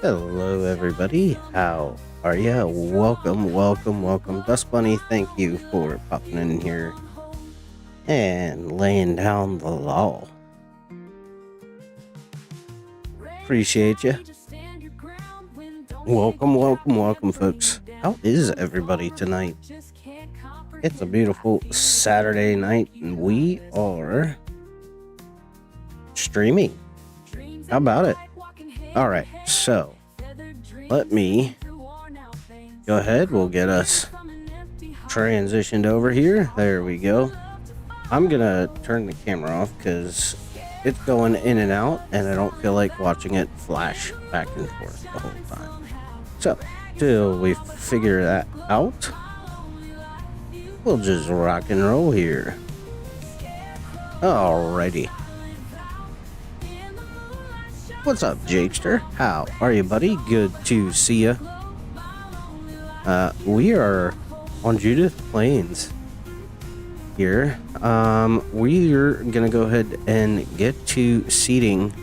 Hello everybody, how are ya? Welcome. Dust Bunny, thank you for popping in here and laying down the law. Appreciate you. Welcome folks. How is everybody tonight? It's a beautiful Saturday night and we are streaming. How about it? Alright, so let me go ahead. We'll get us transitioned over here. There we go. I'm gonna turn the camera off because it's going in and out and I don't feel like watching it flash back and forth the whole time. So till we figure that out, we'll just rock and roll here. Alrighty. What's up, Jakester? How are you, buddy? Good to see ya. We are on Judith Plains here. We're gonna go ahead and get to seeding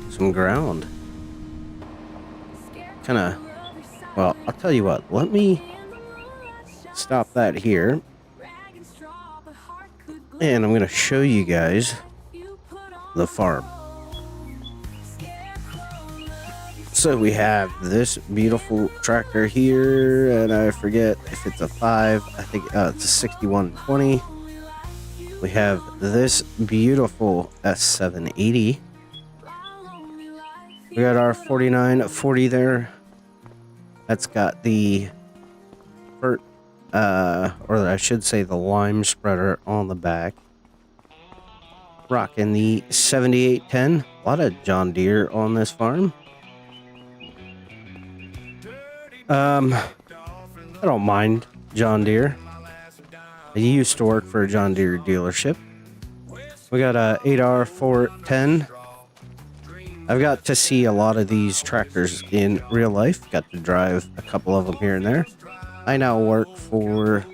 some ground. Well, I'll tell you what. Let me stop that here, and I'm gonna show you guys the farm. So we have this beautiful tractor here, and I forget if it's a 5, I think it's a 6120. We have this beautiful S780. We got our 4940 there. That's got the, or I should say the lime spreader on the back. Rocking the 7810. A lot of John Deere on this farm. I don't mind John Deere. I used to work for a John Deere dealership. We got a 8R410. I've got to see a lot of these tractors in real life. Got to drive a couple of them here and there. I now work for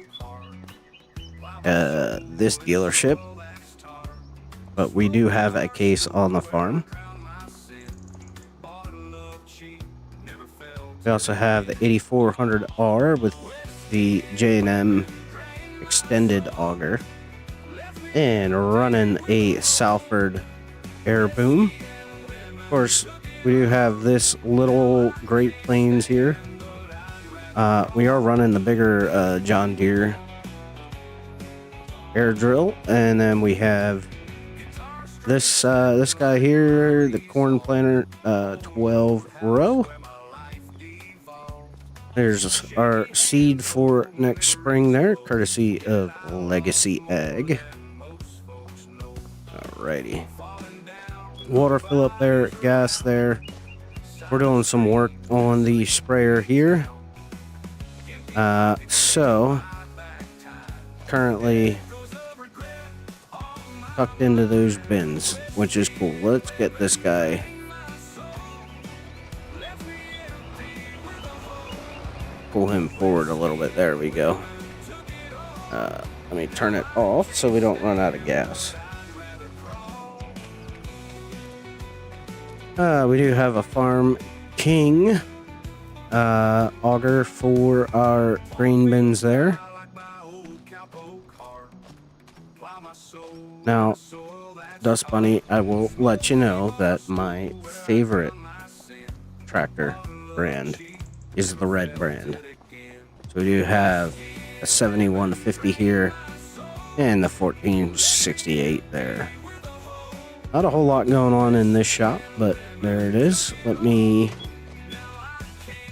this dealership, but we do have a case on the farm. We also have the 8400R with the J&M extended auger and running a Salford air boom. Of course, we do have this little Great Plains here. We are running the bigger John Deere air drill, and then we have this guy here, the corn planter 12 row. There's our seed for next spring there, courtesy of Legacy Ag. Alrighty. Water fill up there, gas there. We're doing some work on the sprayer here. So, currently tucked into those bins, which is cool. Let's get this guy. Pull him forward a little bit. There we go. Let me turn it off so we don't run out of gas. We do have a Farm King auger for our green bins there. Now, Dust Bunny, I will let you know that my favorite tractor brand is the red brand. So we do have a 7150 here and the 1468 there. Not a whole lot going on in this shop, but there it is. Let me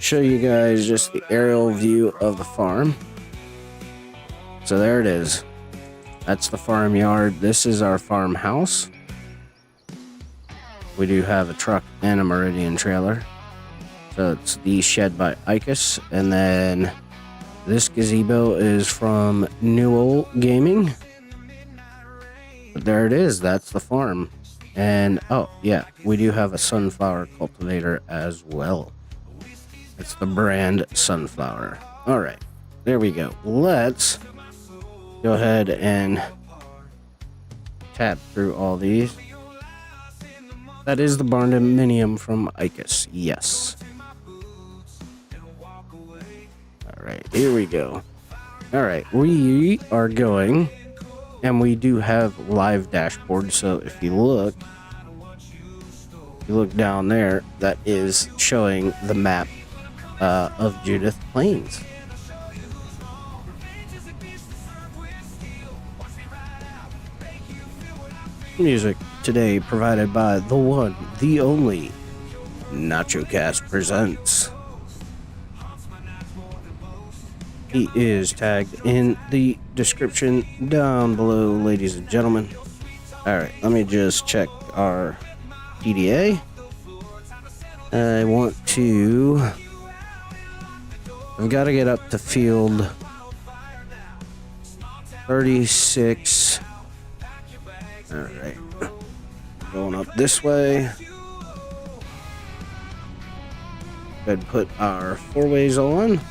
show you guys just the aerial view of the farm. So there it is. That's the farmyard. This is our farmhouse. We do have a truck and a Meridian trailer. So it's the shed by Icus, and then this gazebo is from Newell Gaming. But there it is. That's the farm. And oh yeah, we do have a sunflower cultivator as well. It's the brand Sunflower. All right, there we go. Let's go ahead and tab through all these. That is the barndominium from Icus. Yes. All right, here we go. All right, we are going, and we do have live dashboard. So if you look down there, that is showing the map of Judith Plains. Music today provided by the one, the only NachoCast presents. He is tagged in the description down below, ladies and gentlemen. All right, let me just check our PDA. I've got to get up to field 36. All right, going up this way. Go ahead and put our 4-ways on.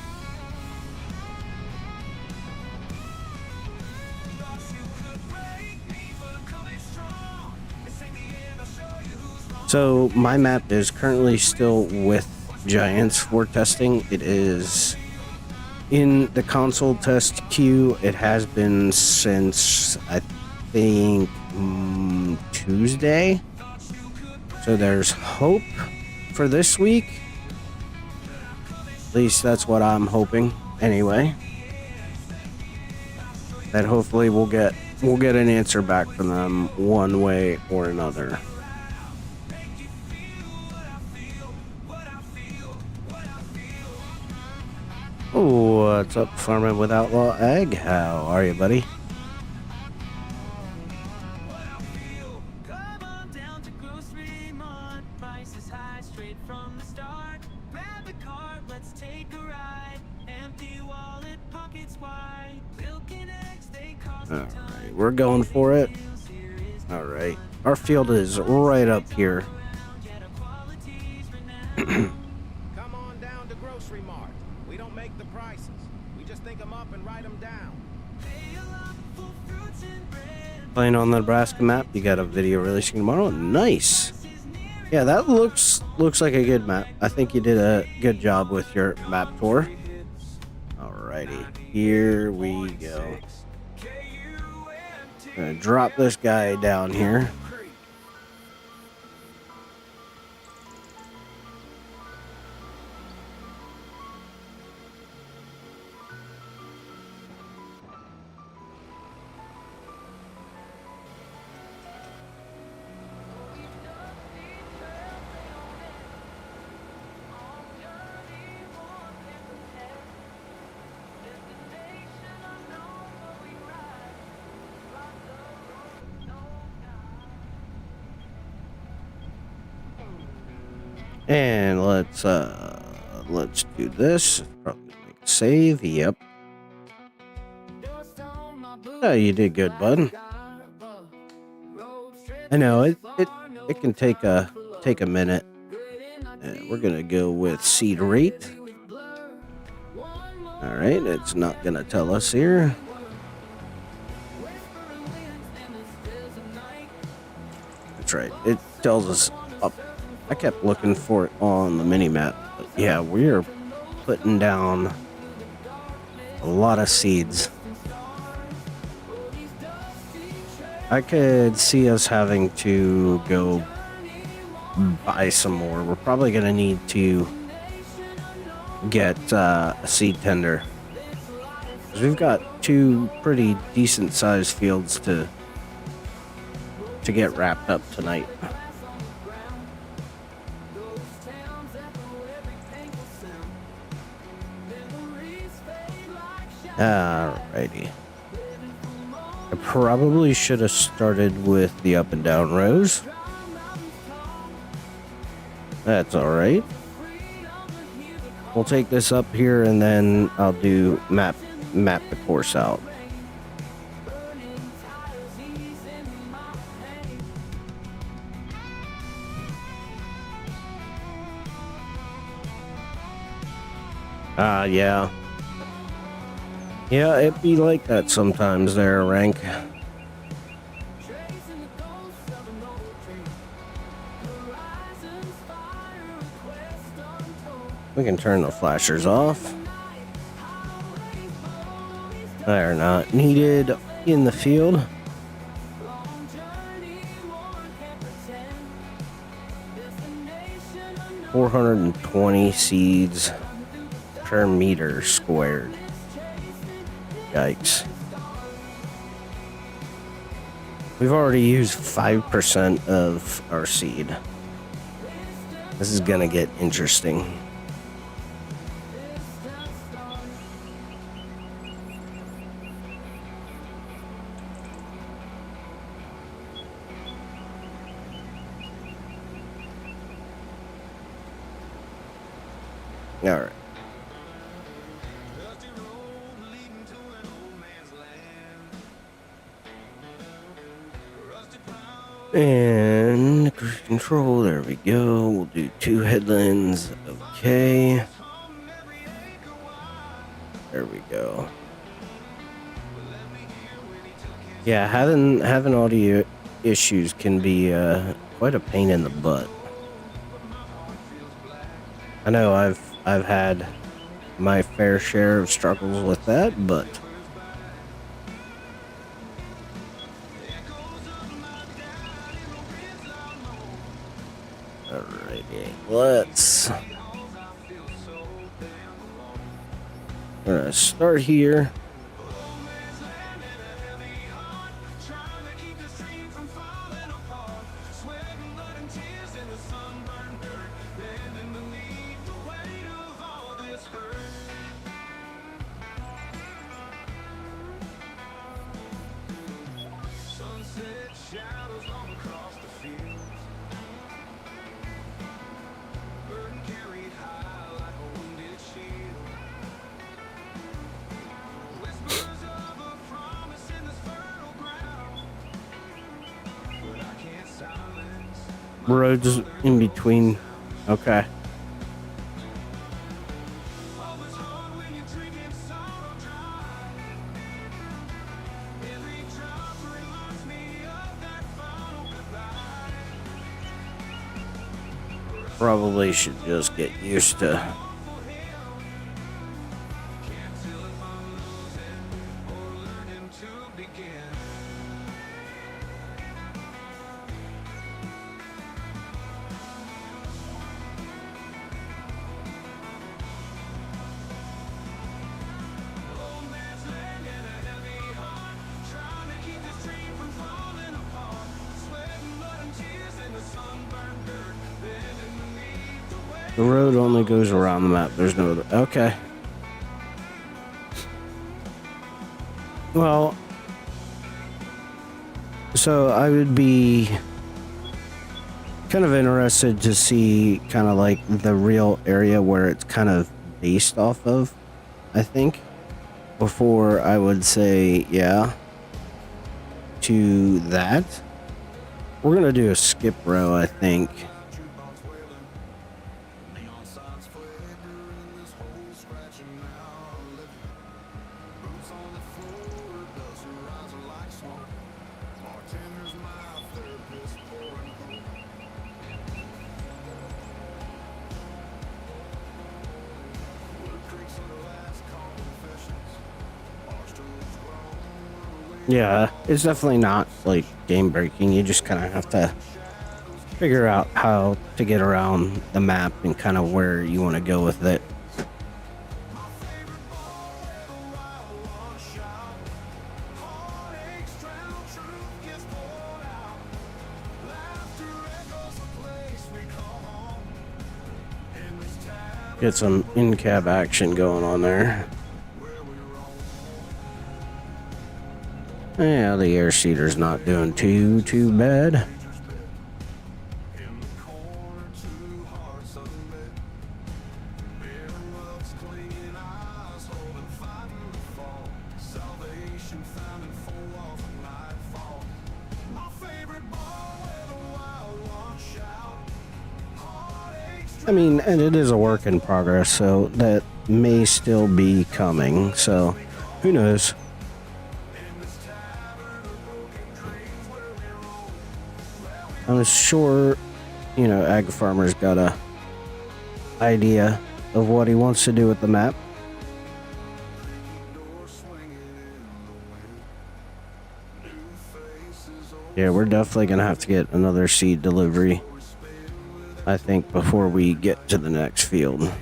So my map is currently still with Giants for testing. It is in the console test queue. It has been since, I think, Tuesday. So there's hope for this week. At least that's what I'm hoping anyway. That hopefully we'll get an answer back from them one way or another. What's up, Farming with Outlaw Egg? How are you, buddy? Alright, we're going for it. Alright, our field is right up here. Come on down to Grocery Mart. We don't make the prices. We just think them up and write them down. Playing on the Nebraska map. You got a video releasing tomorrow. Nice. Yeah, that looks like a good map. I think you did a good job with your map tour. Alrighty, here we go. Gonna drop this guy down here. And let's do this. Probably make a save. Yep. Oh, you did good, bud. I know it can take a minute. We're gonna go with seed rate. All right, it's not gonna tell us here. That's right. It tells us up. I kept looking for it on the mini-map. But yeah, we're putting down a lot of seeds. I could see us having to go buy some more. We're probably going to need to get a seed tender. 'Cause we've got 2 pretty decent-sized fields to get wrapped up tonight. Alrighty. I probably should have started with the up and down rows. That's alright. We'll take this up here and then I'll do map the course out. Yeah. Yeah, it be like that sometimes there, Rank. We can turn the flashers off. They are not needed in the field. $420 seeds per meter squared. Yikes. We've already used 5% of our seed. This is gonna get interesting. All right. And cruise control, there we go. We'll do 2 headlands. Okay. There we go. Yeah, having audio issues can be quite a pain in the butt. I know I've had my fair share of struggles with that, but alrighty, we're gonna start here. Roads in between. Okay. Probably should just get used to the road only goes around the map. There's no other. Okay. Well, so I would be kind of interested to see kind of like the real area where it's kind of based off of, I think, before I would say yeah to that. We're gonna do a skip row, I think. Yeah, it's definitely not like game breaking. You just kind of have to figure out how to get around the map and kind of where you want to go with it. Get some in-cab action going on there. Yeah, the air seater's not doing too bad. I mean, and it is a work in progress, so that may still be coming, so who knows? I'm sure, you know, Ag Farmer's got a idea of what he wants to do with the map. Yeah, we're definitely gonna have to get another seed delivery, I think, before we get to the next field.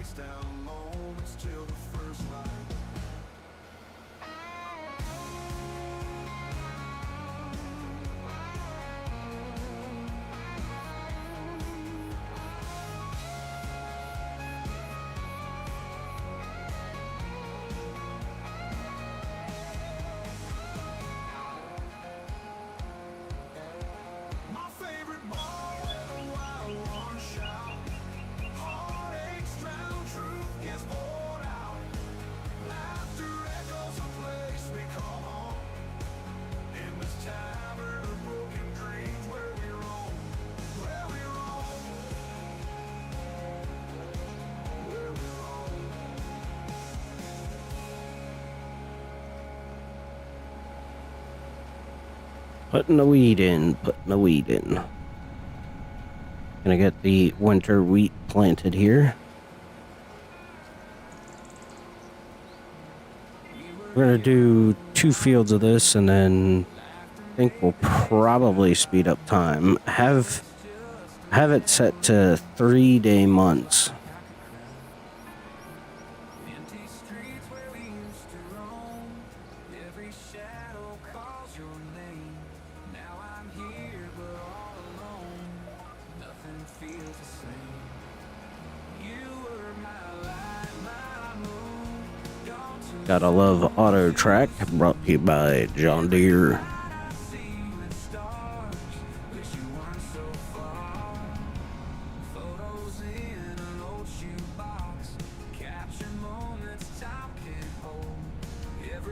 Putting the weed in, putting the weed in. Gonna get the winter wheat planted here. We're gonna do 2 fields of this, and then I think we'll probably speed up time. Have it set to 3-day months. Gotta love Auto Track, brought to you by John Deere.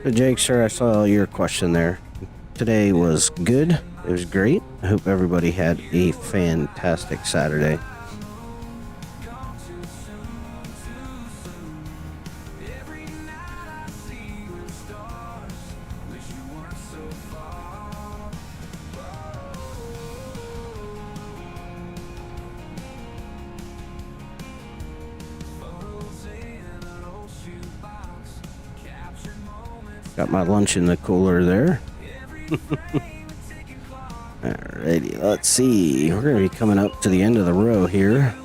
So Jake, sir, I saw your question there. Today was good. It was great. I hope everybody had a fantastic Saturday. Got my lunch in the cooler there. Alrighty, let's see. We're going to be coming up to the end of the row here.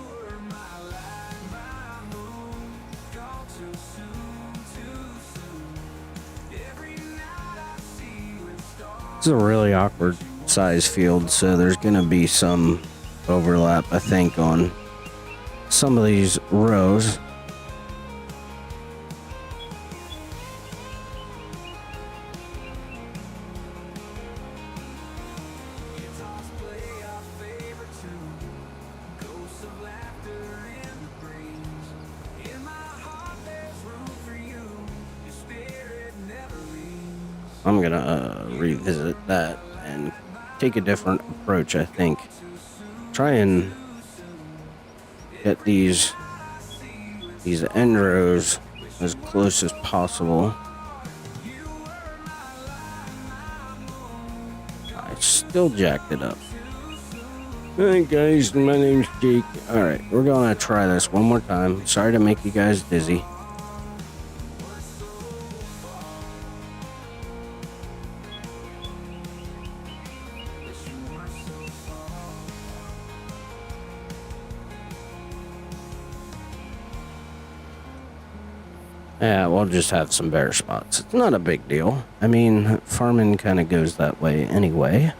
This is a really awkward size field, so there's going to be some overlap, I think, on some of these rows. I'm gonna revisit that and take a different approach, I think. Try and get these end rows as close as possible. I still jacked it up. Hey guys, my name's Jake. Alright, we're gonna try this one more time. Sorry to make you guys dizzy. Yeah, we'll just have some bare spots. It's not a big deal. I mean, farming kind of goes that way anyway.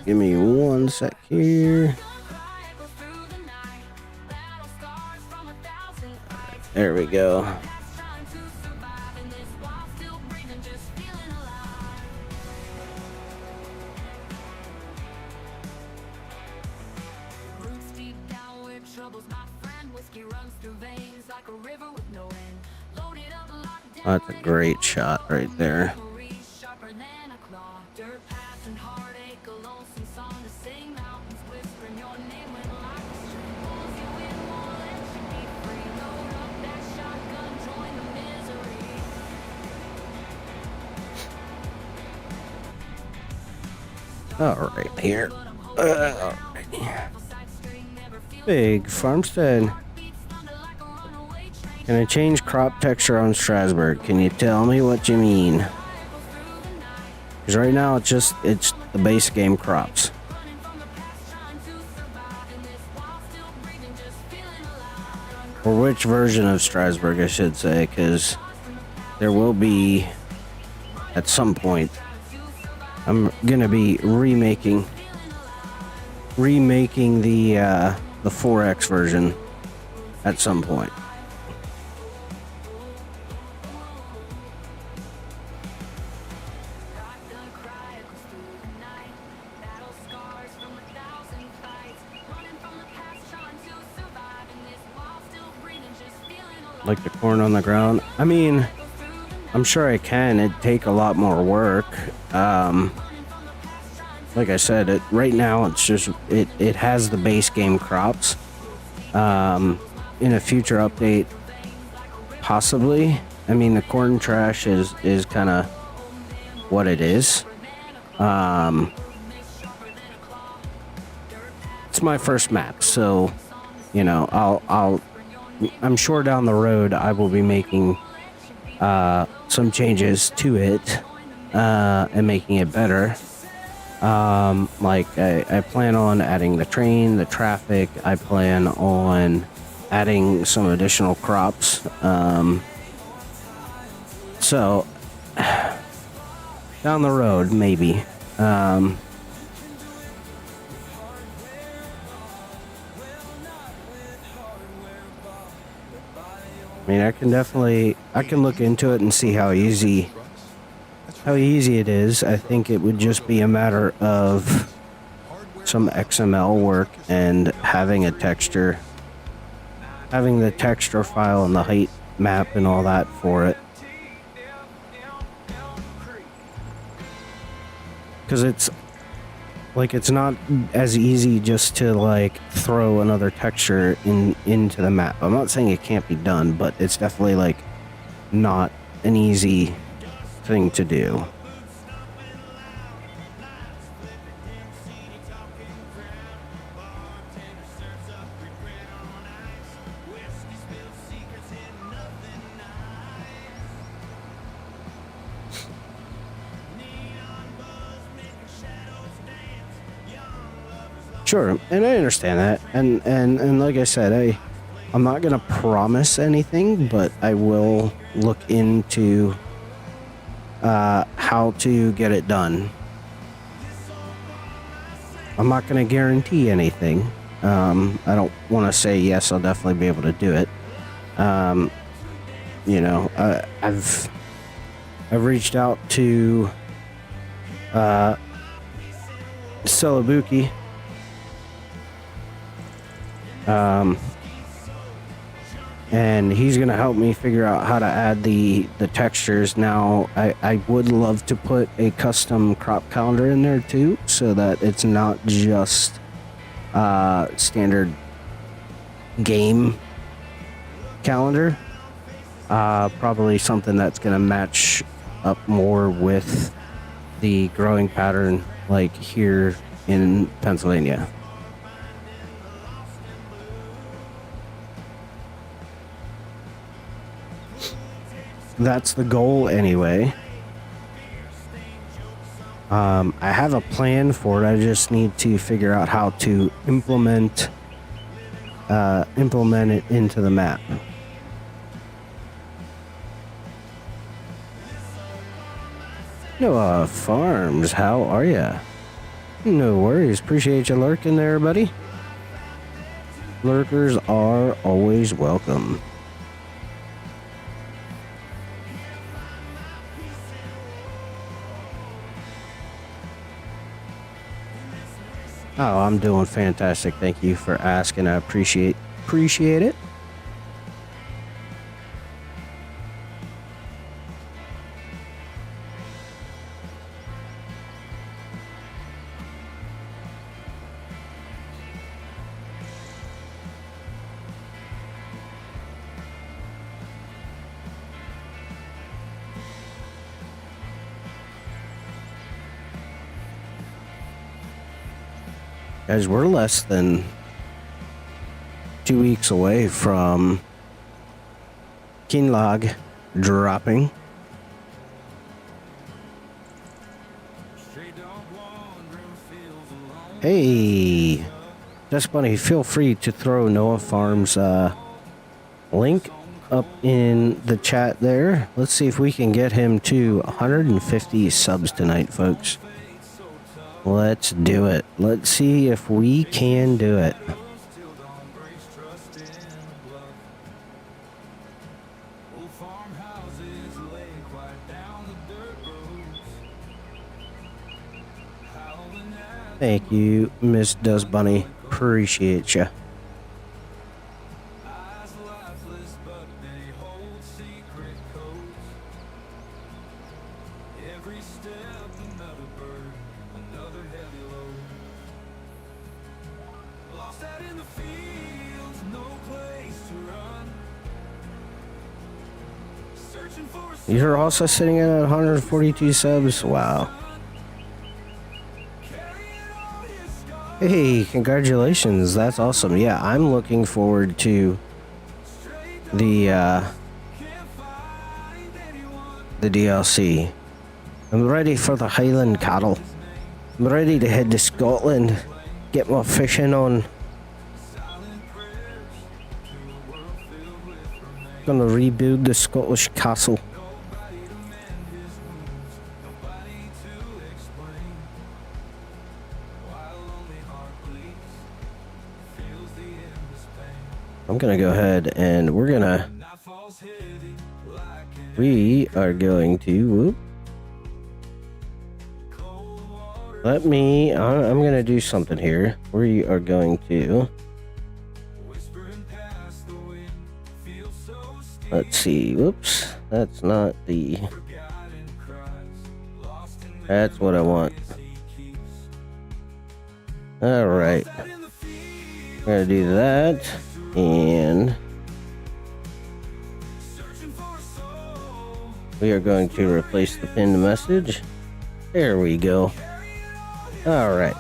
Give me one sec here. There we go. That's a great shot right there. All right, here. All right. Big farmstead. Can I change crop texture on Strasbourg? Can you tell me what you mean? Because right now it's the base game crops. Or which version of Strasbourg, I should say, because there will be, at some point, I'm gonna be remaking the 4X version at some point. Like the corn on the ground. I mean, I'm sure I can. It'd take a lot more work. Like I said, right now it's just it has the base game crops. In a future update, possibly. I mean, the corn trash is kind of what it is. It's my first map, so you know, I'm sure down the road I will be making some changes to it and making it better. Like I plan on adding the train, the traffic. I plan on adding some additional crops. So down the road, maybe. I mean, I can look into it and see how easy it is. I think it would just be a matter of some XML work and having the texture file and the height map and all that for it. Because it's not as easy just to like throw another texture into the map. I'm not saying it can't be done, but it's definitely like not an easy thing to do. Sure, and I understand that, and like I said, I'm not gonna promise anything, but I will look into how to get it done. I'm not gonna guarantee anything. I don't want to say yes, I'll definitely be able to do it. You know, I've reached out to Celebuki. And he's gonna help me figure out how to add the textures. Now I would love to put a custom crop calendar in there too, so that it's not just standard game calendar. Probably something that's gonna match up more with the growing pattern like here in Pennsylvania. That's the goal anyway. I have a plan for it. I just need to figure out how to implement it into the map. Noah Farms, how are ya? No worries. Appreciate you lurking there, buddy. Lurkers are always welcome. Oh, I'm doing fantastic. Thank you for asking. I appreciate it. Guys, we're less than 2 weeks away from Kinlag dropping. Hey, that's funny. Feel free to throw Noah Farms link up in the chat there. Let's see if we can get him to 150 subs tonight, folks. Let's do it. Let's see if we can do it. Thank you, Miss Does Bunny. Appreciate ya. You're also sitting at 142 subs. Wow. Hey, congratulations. That's awesome. Yeah, I'm looking forward to the DLC. I'm ready for the Highland cattle. I'm ready to head to Scotland, get my fishing on. Gonna rebuild the Scottish castle. I'm gonna go ahead and we are going to, I'm gonna do something here. We are going to, let's see, whoops, that's not the, that's what I want. All right, we're gonna do that. And we are going to replace the pinned message. There we go. All right.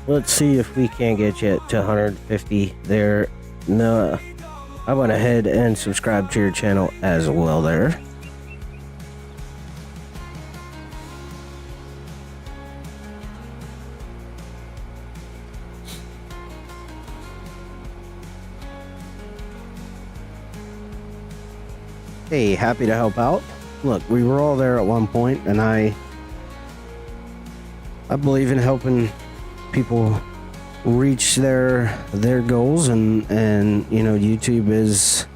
Let's see if we can get you to 150 there. No, I went ahead and subscribed to your channel as well there. Hey, happy to help out. Look, we were all there at one point, and I believe in helping people reach their goals, and you know, YouTube is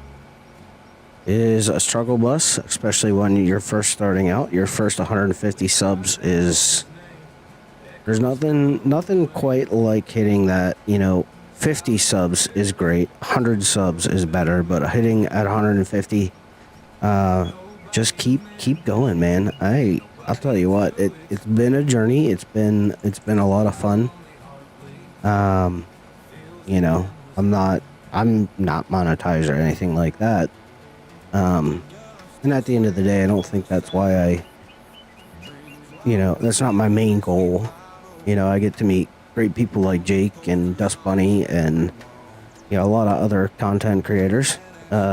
a struggle bus, especially when you're first starting out. Your first 150 subs is, there's nothing quite like hitting that. You know, 50 subs is great, 100 subs is better, but hitting at 150, just keep going, man. I'll tell you what, it's been a journey. It's been a lot of fun. You know, I'm not monetized or anything like that. And at the end of the day, I don't think that's why that's not my main goal. You know, I get to meet great people like Jake and Dust Bunny and, you know, a lot of other content creators.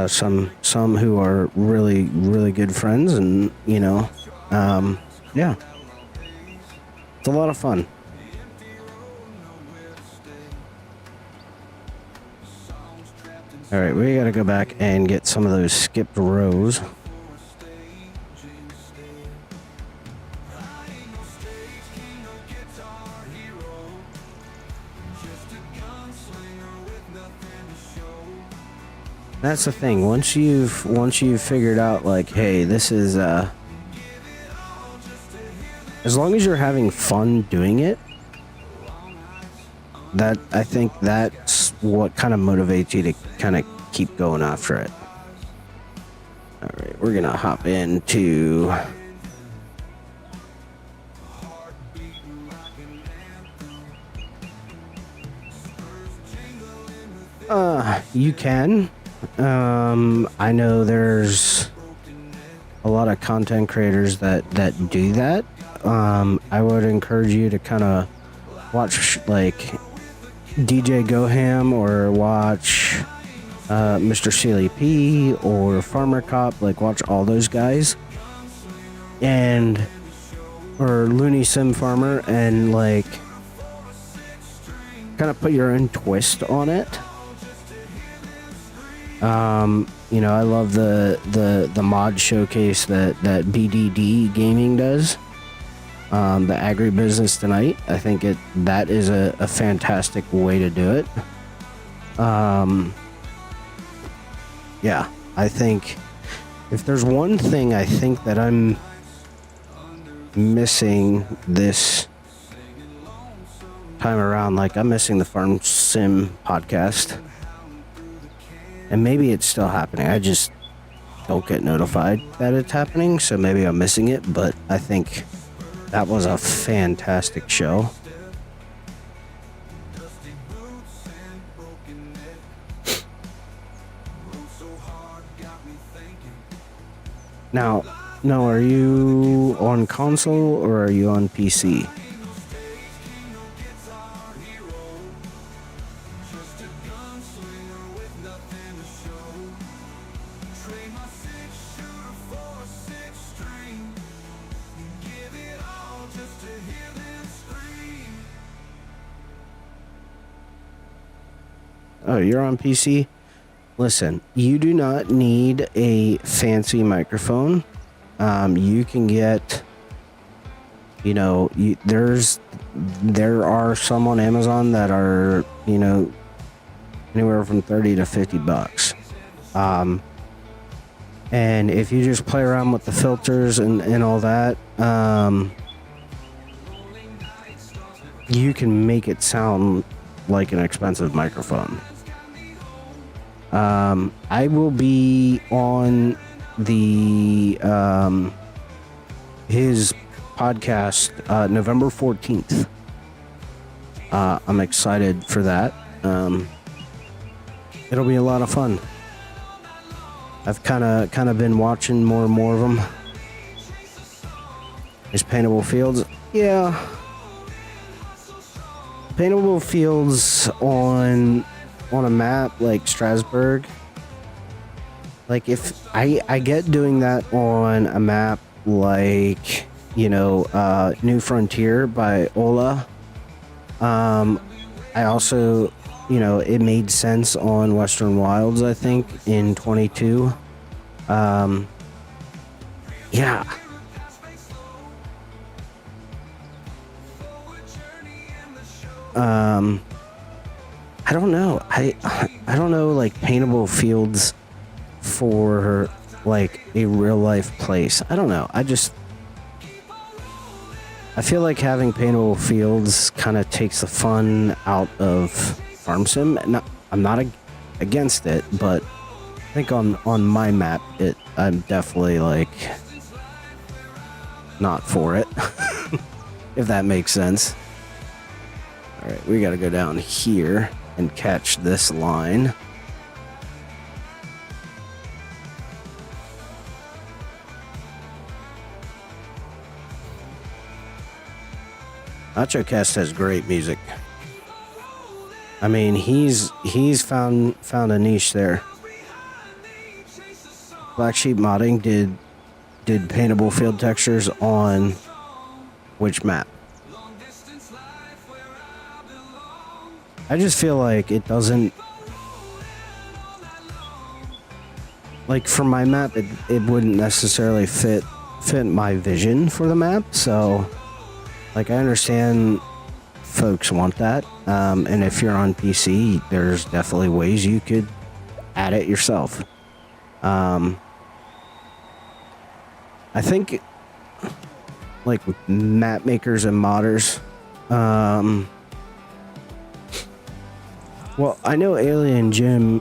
Some who are really, really good friends, and, you know, yeah, it's a lot of fun. All right, we gotta go back and get some of those skipped rows. That's the thing. Once you've figured out, like, hey, this is as long as you're having fun doing it, that, I think that's what kind of motivates you to kind of keep going after it. All right, we're gonna hop into you can. I know there's a lot of content creators that do that. I would encourage you to kind of watch, like, DJ Goham or watch Mr. Sealy P or Farmer Cop, like watch all those guys, and or Looney Sim Farmer, and like kind of put your own twist on it. You know, I love the mod showcase that BDD Gaming does. The Agribusiness Tonight. I think that is a fantastic way to do it. Yeah, I think if there's one thing I think that I'm missing this time around, like I'm missing the Farm Sim podcast. And maybe it's still happening. I just don't get notified that it's happening, so maybe I'm missing it, but I think that was a fantastic show. Now, are you on console or are you on PC? Oh, you're on PC? Listen, you do not need a fancy microphone. You can get, you know, there are some on Amazon that are, you know, anywhere from 30 to 50 bucks. And if you just play around with the filters and all that, you can make it sound like an expensive microphone. I will be on the his podcast November 14th. I'm excited for that. It'll be a lot of fun. I've kind of been watching more and more of them. Is Paintable Fields? Yeah. Paintable Fields on a map like Strasbourg. Like if I get doing that on a map like, you know, New Frontier by Ola. I also, you know, it made sense on Western Wilds, I think, in 22. Yeah. I don't know. I don't know, like, paintable fields for, like, a real-life place. I don't know. I feel like having paintable fields kind of takes the fun out of Farm Sim. I'm not against it, but I think on my map, I'm definitely, like, not for it. If that makes sense. Alright, we gotta go down here and catch this line. NachoCast has great music. I mean, he's found a niche there. Black Sheep Modding did paintable field textures on which map? I just feel like it doesn't, like for my map, it wouldn't necessarily fit my vision for the map. So, like, I understand folks want that, and if you're on PC, there's definitely ways you could add it yourself. I think, like, map makers and modders, well, I know Alien Jim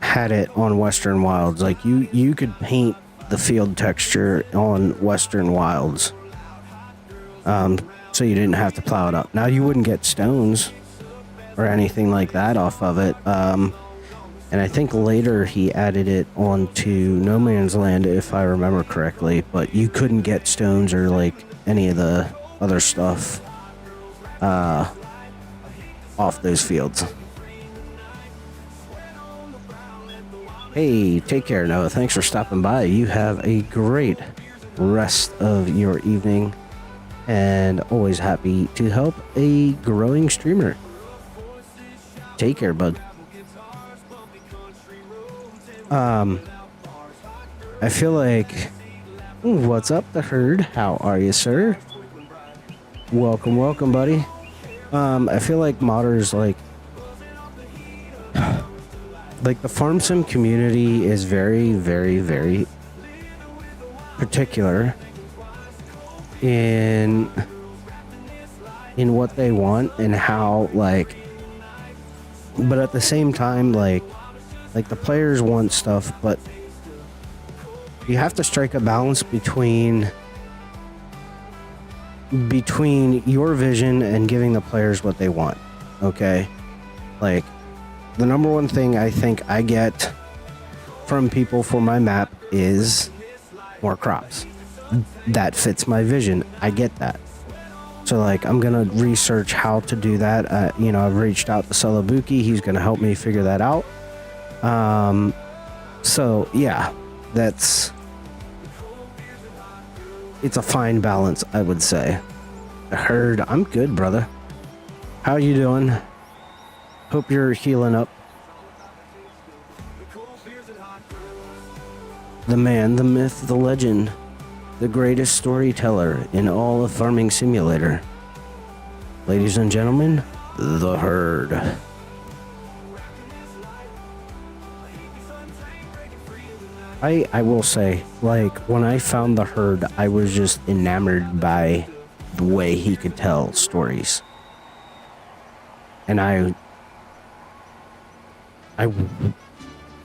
had it on Western Wilds. Like, you could paint the field texture on Western Wilds, so you didn't have to plow it up. Now, you wouldn't get stones or anything like that off of it. And I think later he added it onto No Man's Land, if I remember correctly. But you couldn't get stones or, like, any of the other stuff off those fields. Hey, take care, Noah. Thanks for stopping by. You have a great rest of your evening, and always happy to help a growing streamer. Take care, bud. I feel like... What's up, the herd? How are you, sir? Welcome, welcome, buddy. I feel like modders, like the farm sim community is very, very, very particular in what they want and how, like, but at the same time, like the players want stuff, but you have to strike a balance between your vision and giving the players what they want. Okay, like, the number one thing I think I get from people for my map is more crops. That fits my vision. I get that. So, like, I'm gonna research how to do that. You know, I've reached out to Celebuki. He's gonna help me figure that out. So yeah, it's a fine balance, I would say. The herd, I'm good, brother. How you doing? Hope you're healing up. The man, the myth, the legend, the greatest storyteller in all of Farming Simulator. Ladies and gentlemen, the herd. I will say, like, when I found the herd, I was just enamored by the way he could tell stories. And I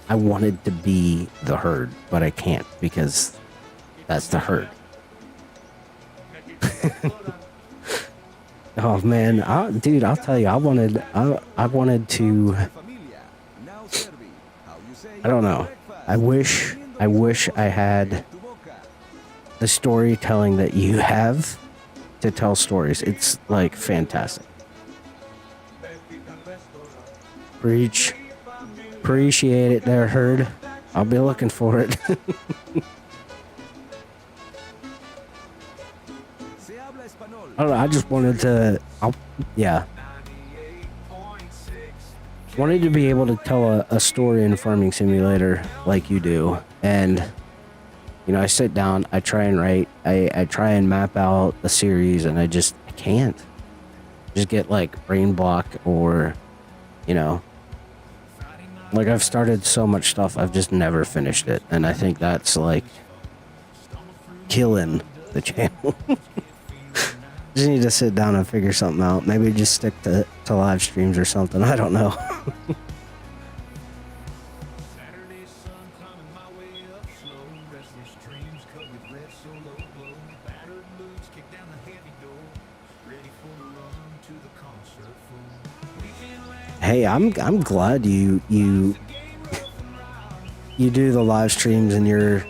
wanted to be the herd, but I can't because that's the herd. Oh man, dude, I'll tell you, I wanted to. I don't know. I wish I had the storytelling that you have to tell stories. It's like fantastic. Preach. Appreciate it there, herd. I'll be looking for it. I don't know, I just wanted to, wanted to be able to tell a story in Farming Simulator like you do. And, you know, I sit down, I try and write, I try and map out a series, and I can't. Just get like brain block, or, you know, like, I've started so much stuff, I've just never finished it. And I think that's like killing the channel. Just need to sit down and figure something out. Maybe just stick to live streams or something. I don't know. Hey, I'm glad you do the live streams and you're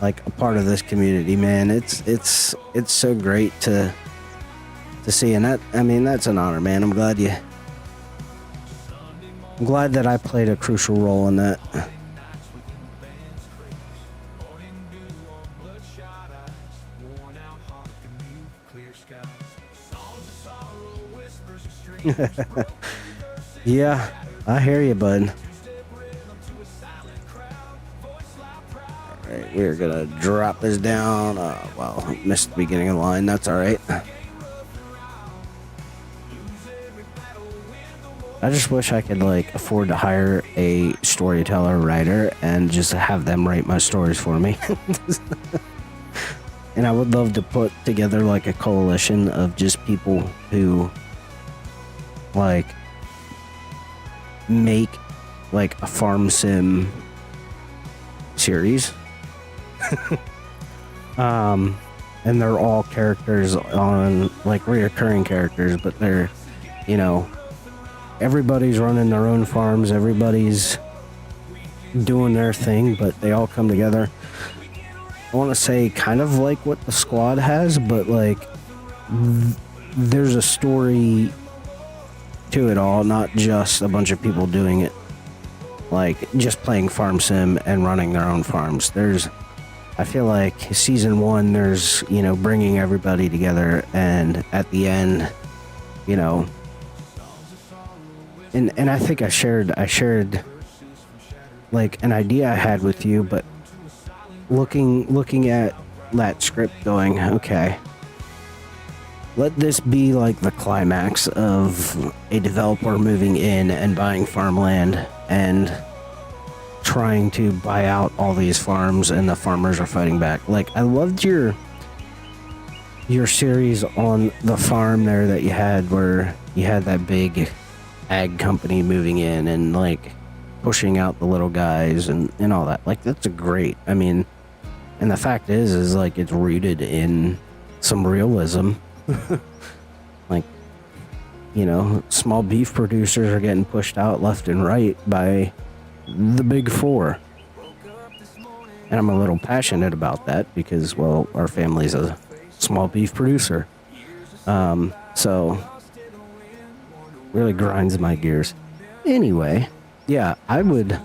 like a part of this community, man. It's so great to see, and that's an honor, man. I'm glad that I played a crucial role in that. Yeah, I hear you, bud. Alright, we're gonna drop this down. Well, missed the beginning of the line. That's alright. I just wish I could, like, afford to hire a storyteller writer and just have them write my stories for me. And I would love to put together, like, a coalition of just people who, like, make, like, a farm sim series. And they're all characters on, like, reoccurring characters, but they're, you know, everybody's running their own farms, everybody's doing their thing, but they all come together. I want to say kind of like what the squad has, but, like, there's a story to it all, not just a bunch of people doing it, like just playing farm sim and running their own farms. I feel like season 1, there's, you know, bringing everybody together, and at the end, you know, and I think I shared like an idea I had with you, but looking at that script going, okay, let this be like the climax of a developer moving in and buying farmland and trying to buy out all these farms, and the farmers are fighting back. Like, I loved your series on the farm there that you had, where you had that big ag company moving in and like pushing out the little guys and all that. Like, that's a great, I mean, and the fact is like it's rooted in some realism. Like, you know, small beef producers are getting pushed out left and right by the big four. And I'm a little passionate about that because, well, our family's a small beef producer. So really grinds my gears. Anyway, yeah, I would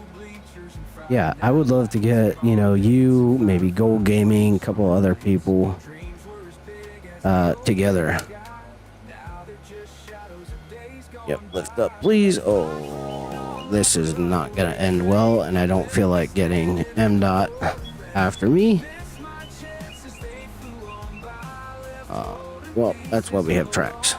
love to get, you know, you, maybe Gold Gaming, a couple other people together. Yep, lift up, please. Oh, this is not gonna end well, and I don't feel like getting M.Dot after me. Well, that's why we have tracks.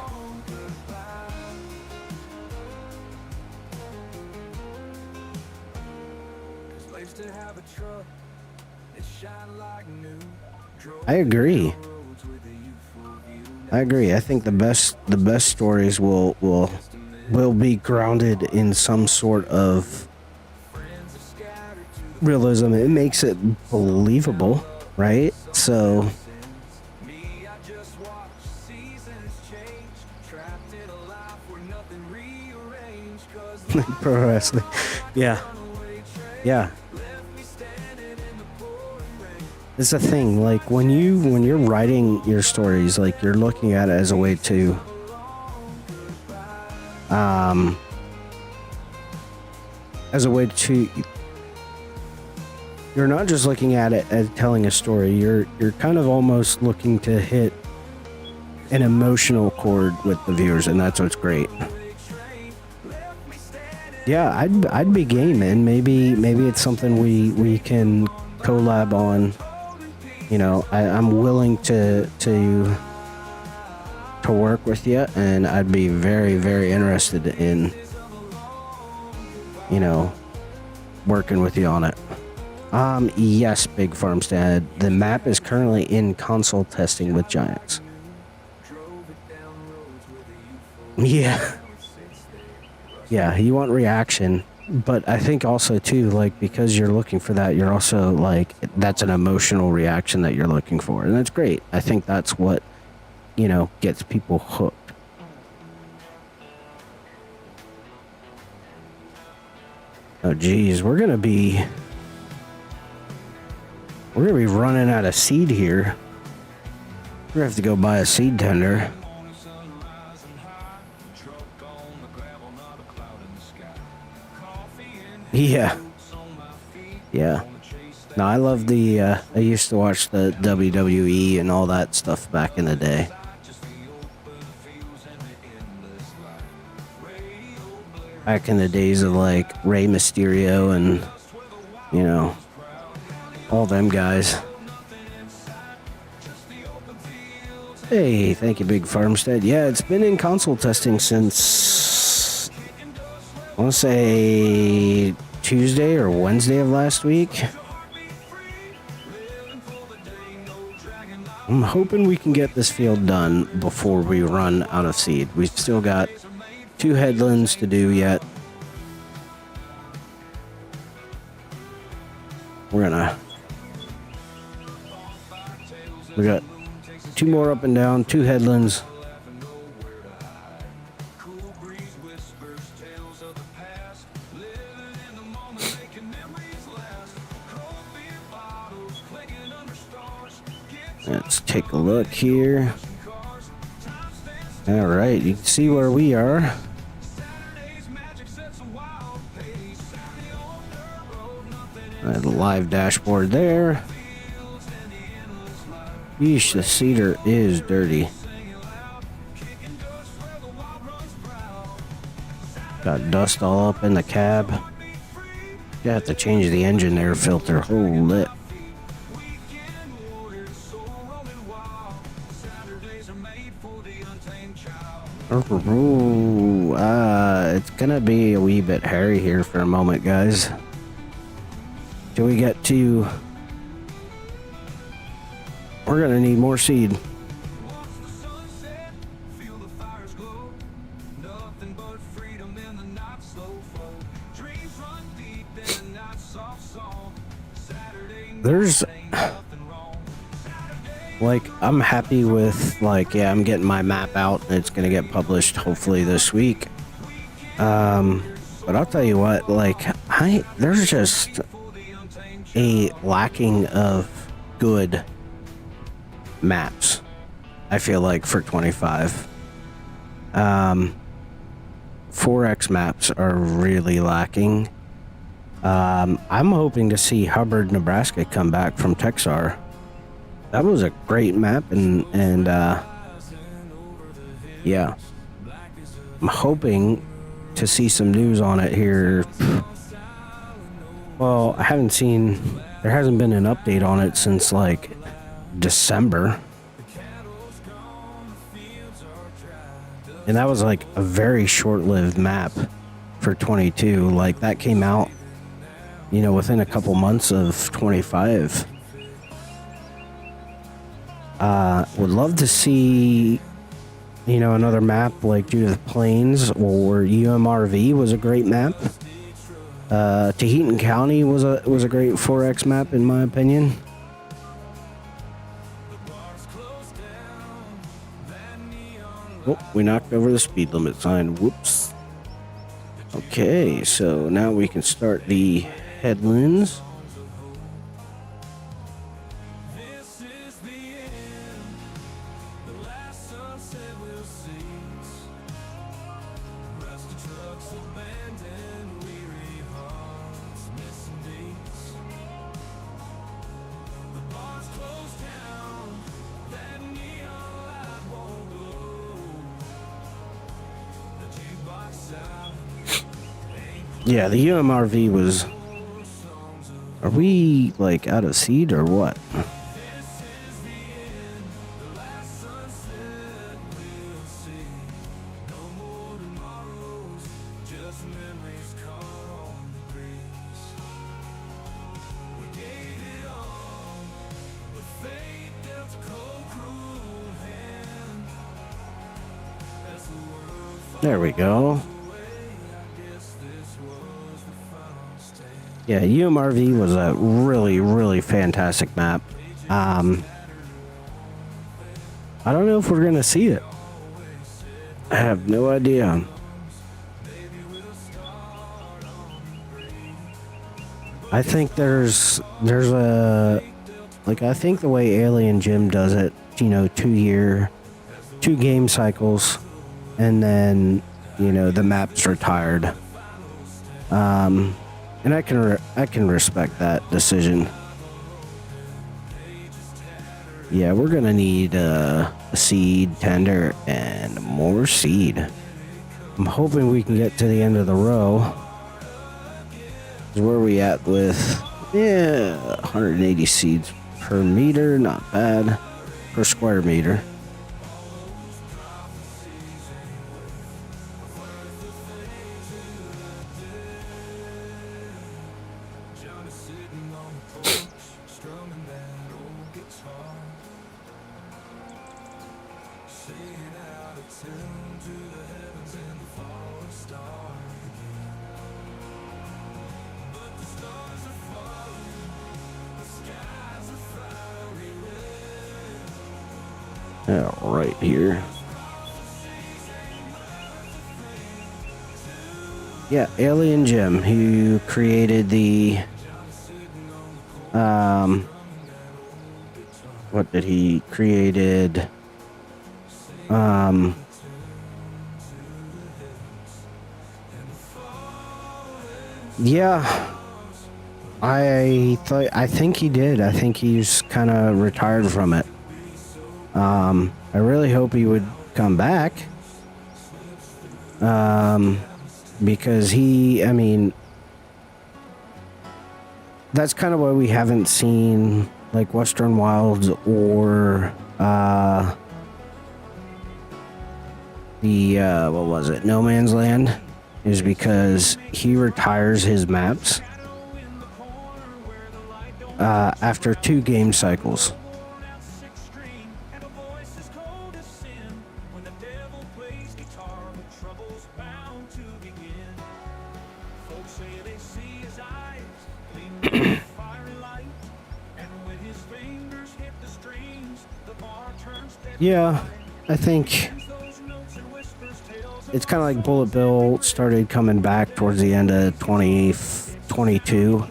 I agree. I think the best stories will be grounded in some sort of realism. It makes it believable, right? So pro wrestling. Yeah. It's a thing, like when you're writing your stories, like you're looking at it as a way to you're not just looking at it as telling a story, you're kind of almost looking to hit an emotional chord with the viewers, and that's what's great. Yeah, I'd be game, and maybe it's something we can collab on. You know, I'm willing to work with you, and I'd be very, very interested in, you know, working with you on it. Yes, Big Farmstead. The map is currently in console testing with Giants. Yeah. Yeah, you want reaction. But I think also too, like, because you're looking for that, you're also like, that's an emotional reaction that you're looking for, and that's great. I think that's what, you know, gets people hooked. Oh geez, we're gonna be running out of seed here. We're gonna have to go buy a seed tender. Yeah. No, I love I used to watch the WWE and all that stuff back in the day. Back in the days of like Rey Mysterio and, you know, all them guys. Hey, thank you, Big Farmstead. Yeah, it's been in console testing since, I want to say, Tuesday or Wednesday of last week. I'm hoping we can get this field done before we run out of seed. We've still got 2 headlands to do yet. We got 2 more up and down, 2 headlands. Let's take a look here. All right, you can see where we are. The live dashboard there. Yeesh, the cedar is dirty. Got dust all up in the cab. You have to change the engine air filter. Holy it. It's gonna be a wee bit hairy here for a moment, guys. Till we get to... We're gonna need more seed. There's... Like, I'm happy with, like, yeah, I'm getting my map out. It's gonna get published hopefully this week. But I'll tell you what, like, there's just a lacking of good maps, I feel like, for 25. 4X maps are really lacking. I'm hoping to see Hubbard, Nebraska come back from Texar. That was a great map, and yeah, I'm hoping to see some news on it here. Well, there hasn't been an update on it since like December, and that was like a very short-lived map for 22. Like, that came out, you know, within a couple months of 25. Would love to see, you know, another map like Judith Plains or UMRV was a great map. Tahitian County was a great 4X map in my opinion. Oh, we knocked over the speed limit sign. Whoops. Okay, so now we can start the headlands. Yeah, the UMRV was... Are we, like, out of seed or what? There we go. Yeah, UMRV was a really, really fantastic map. I don't know if we're gonna see it. I have no idea. I think there's a, like, I think the way Alien Jim does it, you know, 2 game cycles, and then, you know, the map's retired. And I can respect that decision. Yeah, we're gonna need a seed tender and more seed. I'm hoping we can get to the end of the row. Where are we at with, yeah, 180 seeds per meter, not bad, per square meter. Right here. Yeah, Alien Jim, who created the what did he created? Yeah, I think he did. I think he's kind of retired from it. I really hope he would come back. Because I mean, that's kind of why we haven't seen like Western Wilds or what was it? No Man's Land, is because he retires his maps after 2 game cycles. Yeah, I think it's kind of like Bullet Bill started coming back towards the end of 2022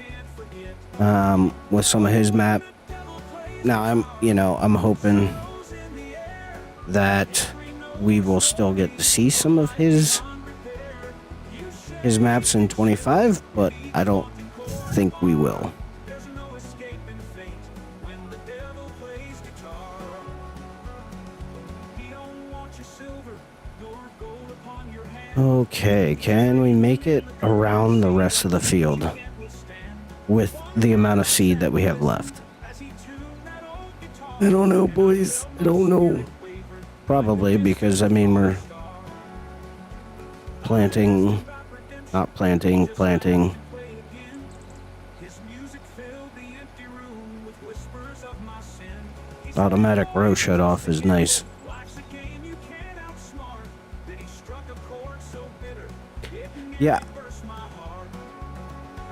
with some of his map. Now I'm hoping that we will still get to see some of his maps in 25, but I don't think we will. Okay, can we make it around the rest of the field with the amount of seed that we have left? I don't know, boys. I don't know. Probably, because, I mean, we're planting. Automatic row shut off is nice. Yeah.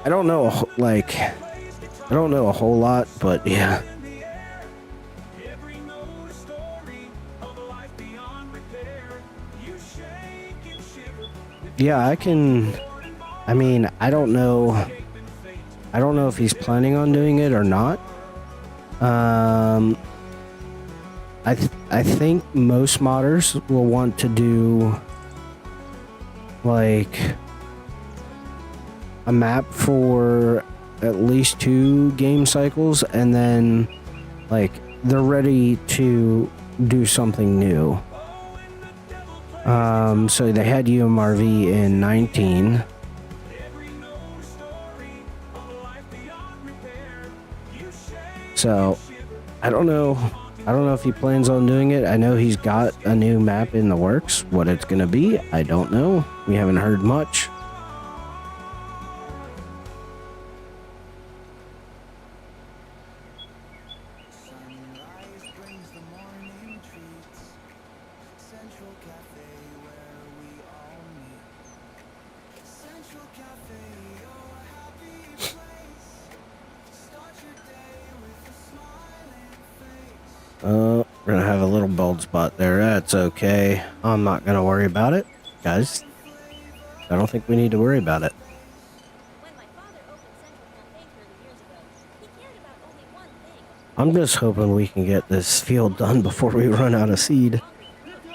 I don't know a whole lot, but yeah. Yeah, I mean, I don't know if he's planning on doing it or not. I think most modders will want to do like a map for at least 2 game cycles, and then like they're ready to do something new. So they had UMRV in 19. So I don't know if he plans on doing it. I know he's got a new map in the works. What it's gonna be, I don't know. We haven't heard much. We're gonna have a little bald spot there. That's okay. I'm not gonna worry about it, guys. I don't think we need to worry about it. I'm just hoping we can get this field done before we run out of seed,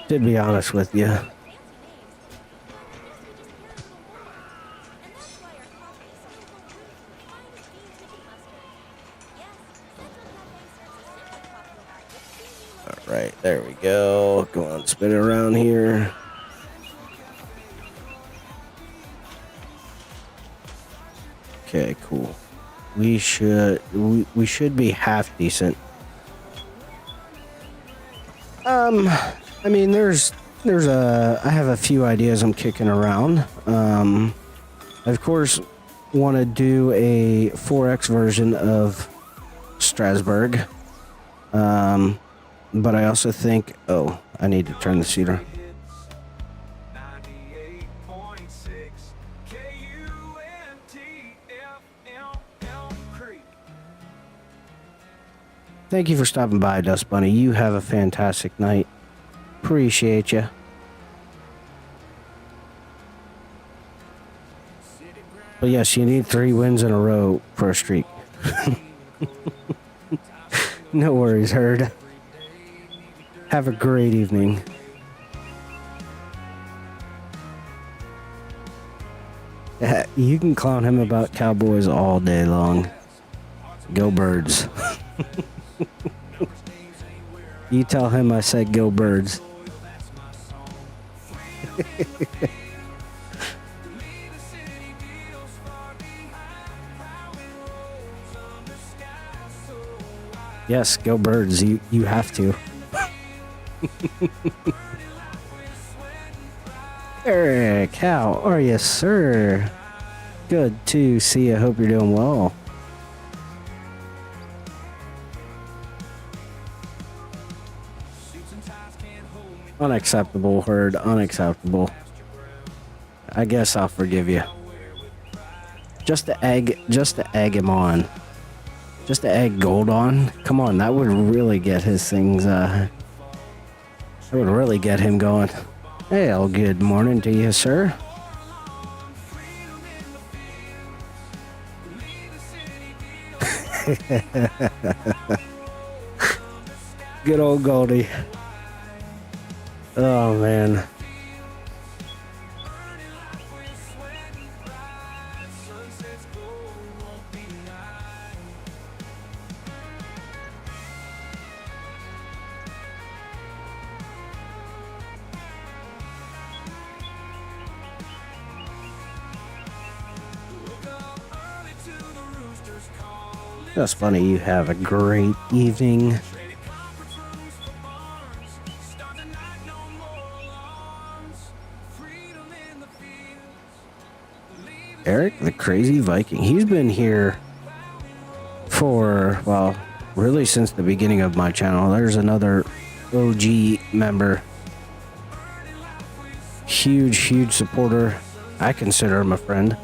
to be honest with you. Alright, there we go. Go on, spin it around here. Okay, cool. We should be half decent. I mean, I have a few ideas I'm kicking around. I of course want to do a 4X version of Strasbourg. But I also think, I need to turn the seeder. Thank you for stopping by, Dust Bunny. You have a fantastic night. Appreciate you. But yes, you need 3 wins in a row for a streak. No worries, Herd. Have a great evening. You can clown him about Cowboys all day long. Go Birds. You tell him I said go Birds. Yes, go Birds. You have to. Eric, how are you, sir? Good to see you. Hope you're doing well. Unacceptable, Herd. Unacceptable. I guess I'll forgive you. Just to egg him on. Just to egg Gold on? Come on, that would really get his things, that would really get him going. Hey, good morning to you, sir. Good old Goldie. Oh, man. That's funny. You have a great evening. Eric, the crazy Viking. He's been here for, well, really since the beginning of my channel. There's another OG member. Huge supporter. I consider him a friend.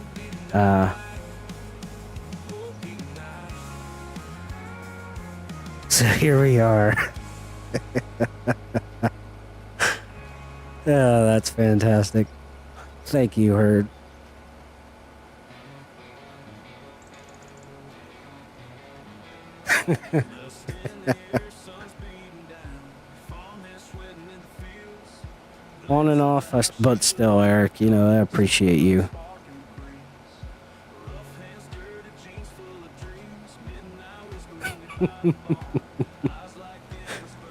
So here we are. Oh, that's fantastic. Thank you, Herd. On and off, but still, Eric, you know, I appreciate you.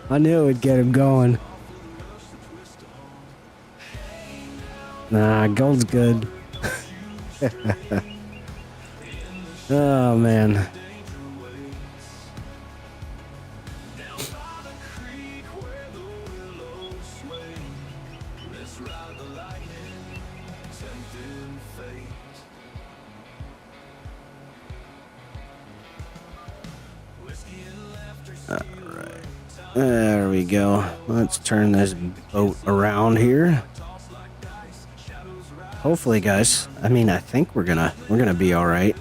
I knew it would get him going. Nah, Gold's good. Oh, man. There we go. Let's turn this boat around here. Hopefully, guys. I mean, I think we're gonna be all right.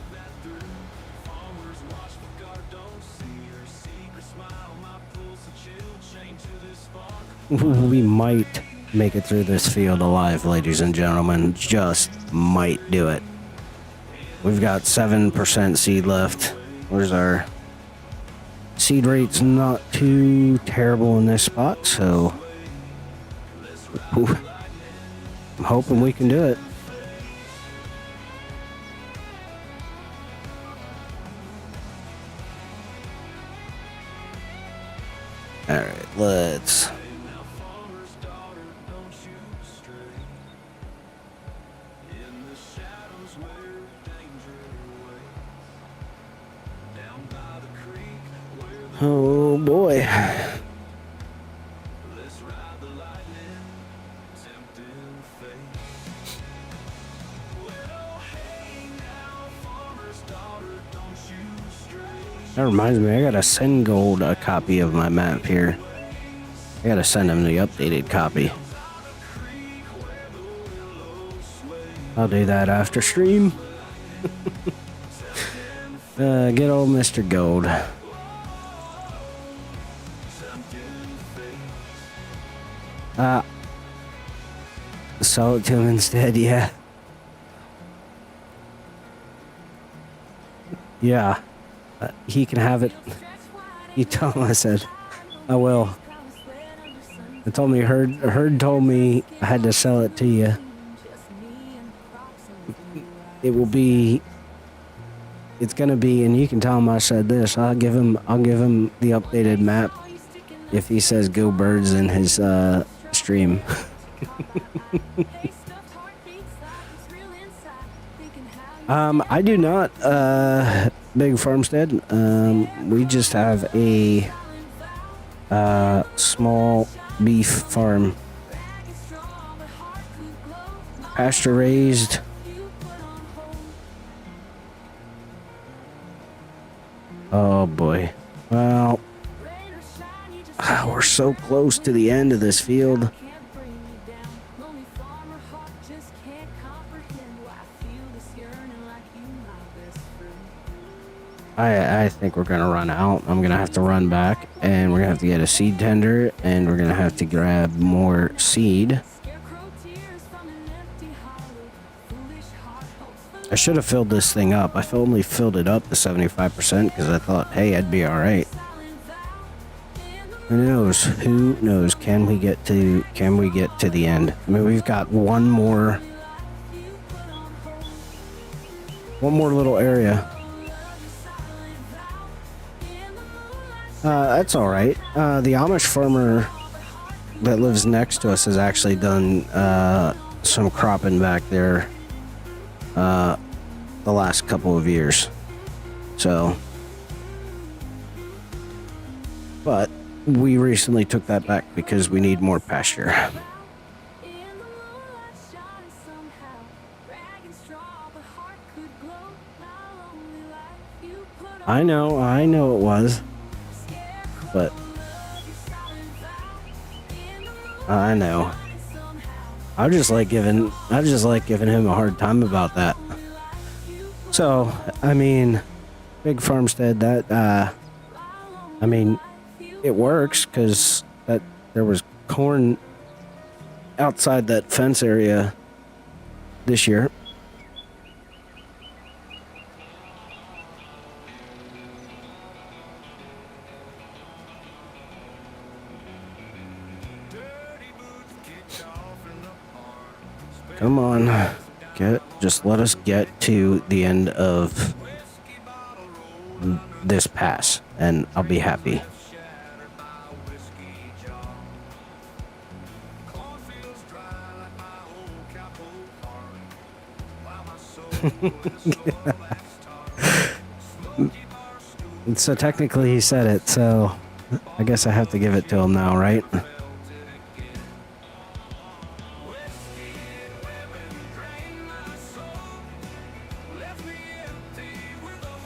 We might make it through this field alive, ladies and gentlemen. Just might do it. We've got 7% seed left. Where's our seed rate's not too terrible in this spot, so I'm hoping we can do it. All right, let's. Oh boy. That reminds me, I gotta send Gold a copy of my map here. I gotta send him the updated copy. I'll do that after stream. Get old Mr. Gold. Sell it to him instead, yeah. Yeah. He can have it. You tell him I said, I will. They told me, Herd told me I had to sell it to you. it will be. It's gonna be, and you can tell him I said this. I'll give him the updated map if he says "Go Birds" in his stream. I do not, Big Farmstead. We just have a small beef farm, pasture raised. Oh boy. Well, we're so close to the end of this field. I think we're gonna run out. I'm gonna have to run back, and we're gonna have to get a seed tender, and we're gonna have to grab more seed. I should have filled this thing up. I only filled it up to 75% because I thought, hey, I'd be all right. Who knows? Who knows? Can we get to the end? I mean, we've got one more little area. That's all right. The Amish farmer that lives next to us has actually done some cropping back there the last couple of years. So, but we recently took that back because we need more pasture. I know it was, but I know. I just like giving him a hard time about that. So, I mean, Big Farmstead, that, I mean, it works because there was corn outside that fence area this year. Come on, just let us get to the end of this pass, and I'll be happy. So technically he said it, so I guess I have to give it to him now, right?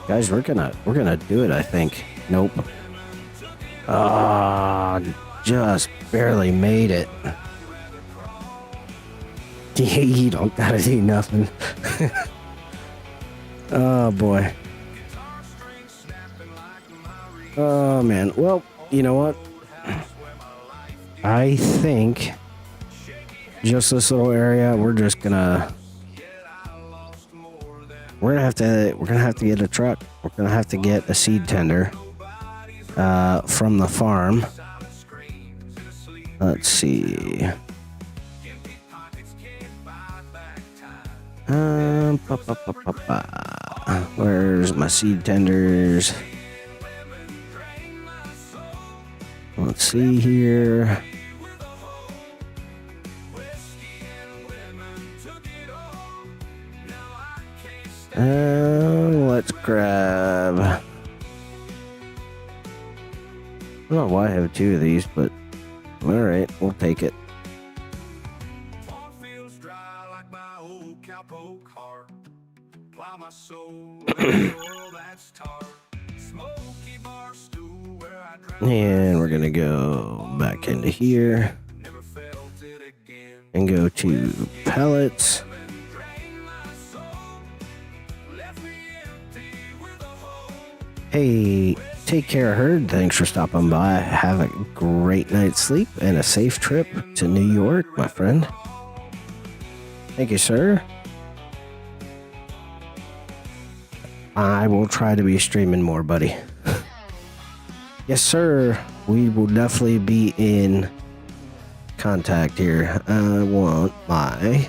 Guys, we're gonna do it, I think. Nope. Ah, just barely made it. You don't gotta do nothing. Oh boy. Oh man. Well, you know what? I think just this little area, we're gonna have to get a truck. We're gonna have to get a seed tender from the farm. Let's see. Where's my seed tenders? Let's see here. Let's grab. I don't know why I have two of these, but alright, we'll take it. And we're gonna go back into here and go to pellets. Hey, take care, Herd. Thanks for stopping by. Have a great night's sleep and a safe trip to New York, my friend. Thank you, sir. I will try to be streaming more, buddy. Yes, sir. We will definitely be in contact here. I want my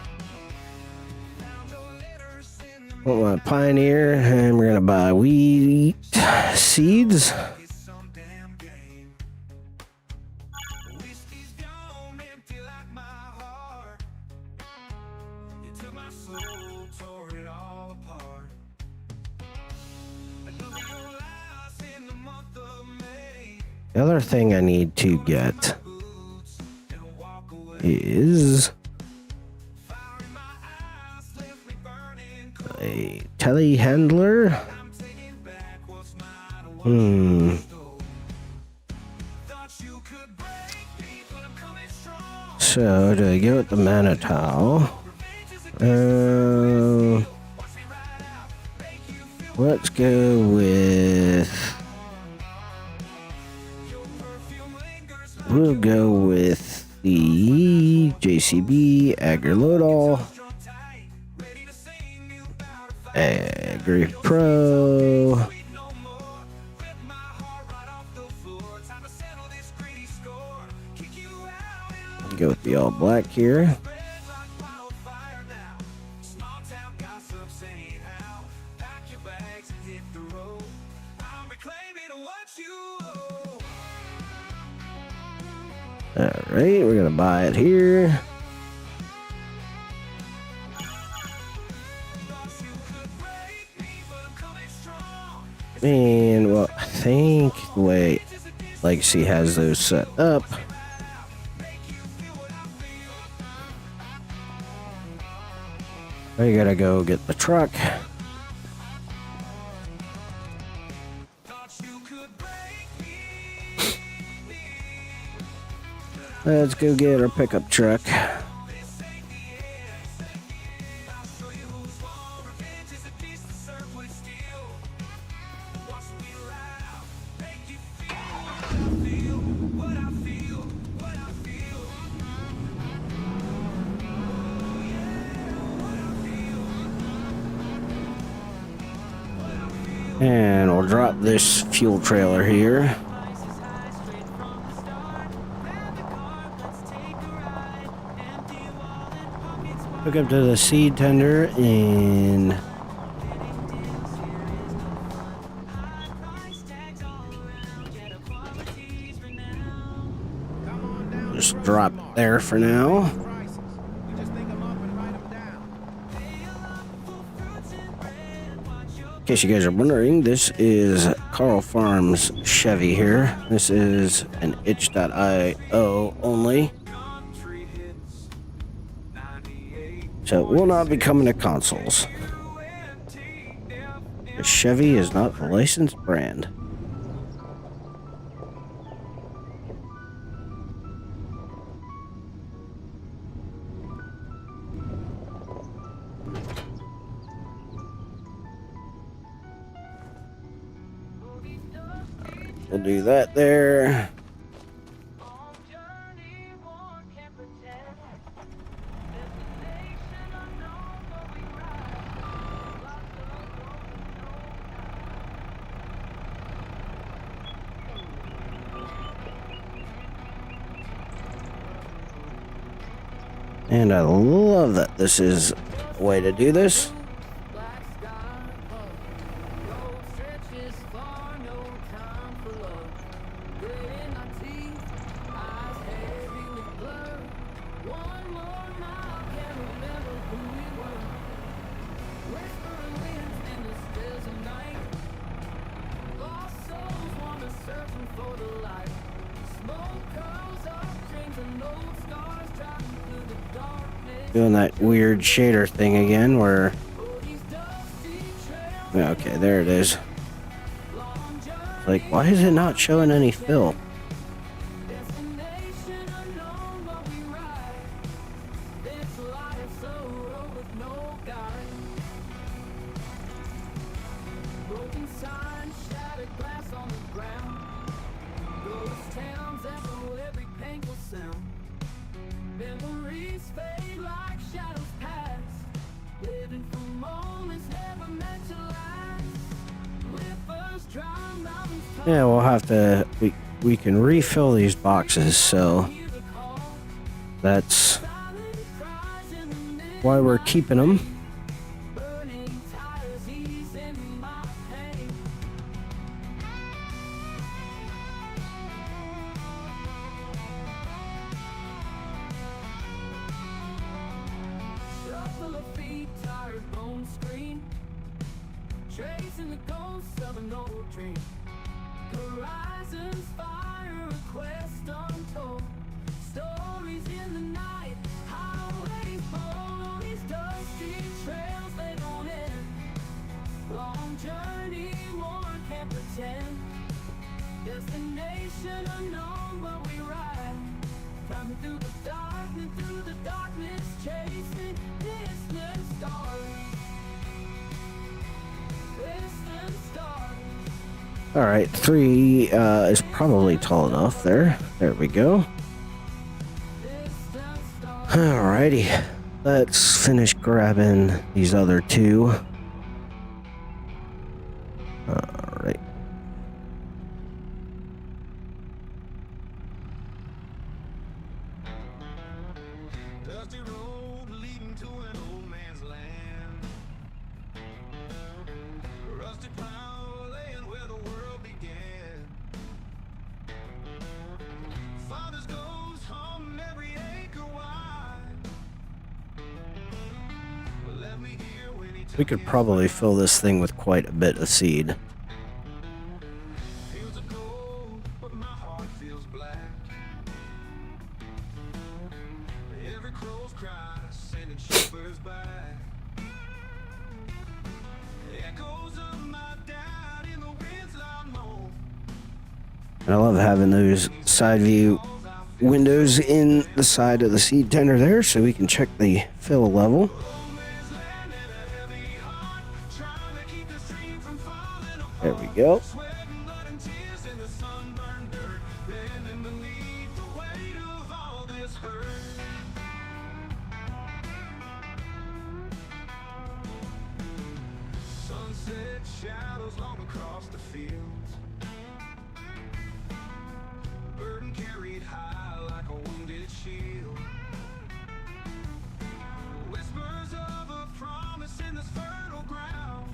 Want my Pioneer, and we're gonna buy wheat seeds. The other thing I need to get is a telehandler. So do I go with the Manitow? Let's go with. We'll go with the JCB Agri-Loadall, Agri Pro. Go with the all black here. Alright, we're gonna buy it here. And well, I think the way Legacy has those set up, I gotta go get the truck. Let's go get our pickup truck. And we'll drop this fuel trailer here. Hook up to the seed tender and just drop it there for now. In case you guys are wondering, this is Carl Farms Chevy here. This is an itch.io only. So it will not be coming to consoles. The Chevy is not a licensed brand. We'll do that there. And I love that this is a way to do this. Doing that weird shader thing again where, okay, there it is. Like, why is it not showing any fill? Yeah, we'll have to, we can refill these boxes, so that's why we're keeping them. Tracing the ghosts of an old dream. Horizons fire, a quest untold. Stories in the night, highways bold on these dusty trails they don't end. Long journey, one can't pretend. Destination unknown, but we ride. Climbing through the darkness, chasing distant stars. Distant stars. All right, 3 is probably tall enough there. There we go. Alrighty, let's finish grabbing these other 2. Alright. Dusty road leading to an old man's land. Rusty plow laying where the world began. Father's ghost hum every acre wide. But let me hear when he We could probably fill this thing with quite a bit of seed. feels a gold, but my heart feels black. Every crow's cry sending shepherds back. Echoes of my dad in the wind's loud moan. And I love having those side view windows in the side of the seed tender there so we can check the fill level. There we go. Sweating blood and tears in the sunburned dirt, bending beneath the weight of all this hurt. Sunset shadows long across the fields, burden carried high like a wounded shield. Whispers of a promise in this fertile ground,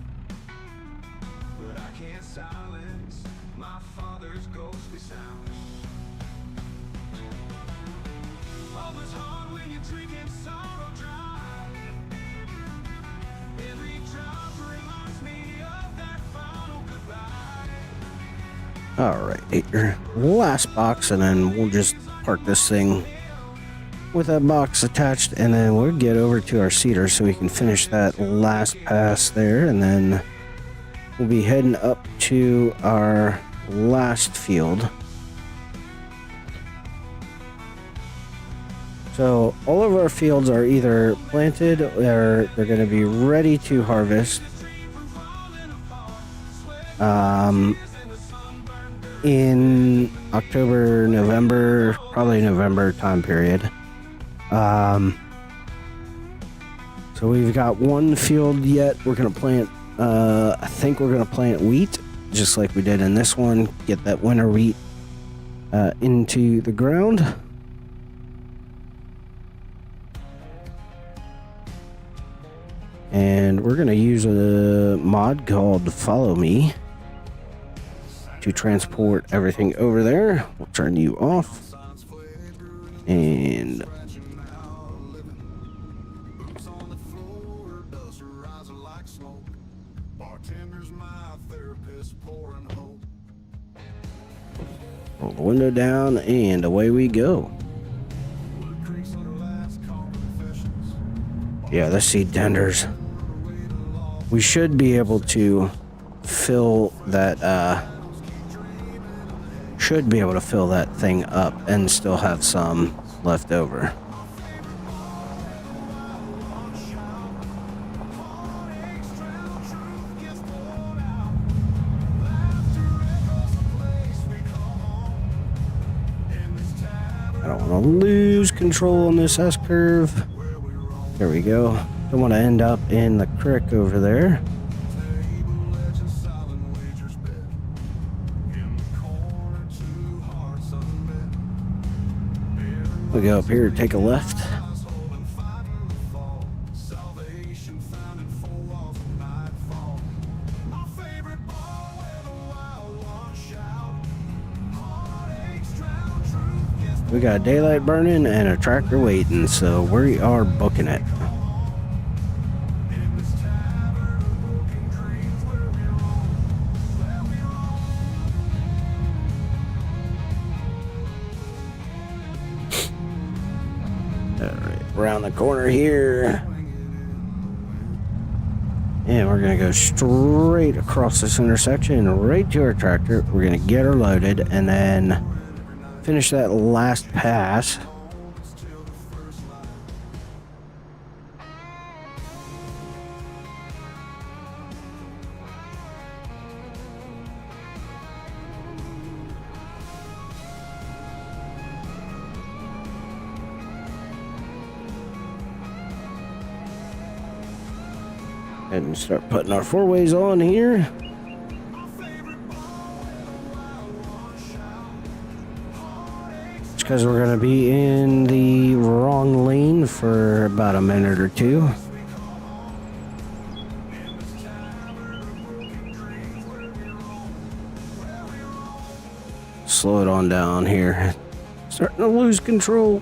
but I can't silence my father's ghostly sound. Love is hard when you're drinking sorrow dry. Every drop reminds me of that final goodbye. Alright, your last box, and then we'll just park this thing with that box attached, and then we'll get over to our cedar so we can finish that last pass there, and then we'll be heading up to our last field. So all of our fields are either planted or they're going to be ready to harvest in October, November, probably November time period. So we've got one field yet. We're going to plant, I think we're going to plant wheat, just like we did in this one. Get that winter wheat into the ground. And we're going to use a mod called Follow Me to transport everything over there. We'll turn you off. And roll the window down, and away we go. Yeah, the seed tenders. We should be able to fill that, thing up and still have some left over. I don't want to lose control on this S-curve. There we go. Don't want to end up in the creek over there. We go up here, take a left. We got daylight burning and a tractor waiting, so we are booking it. Alright, around the corner here. And we're gonna go straight across this intersection right to our tractor. We're gonna get her loaded and then finish that last pass. And start putting our four ways on here. It's because we're going to be in the wrong lane for about a minute or two. Slow it on down here. Starting to lose control.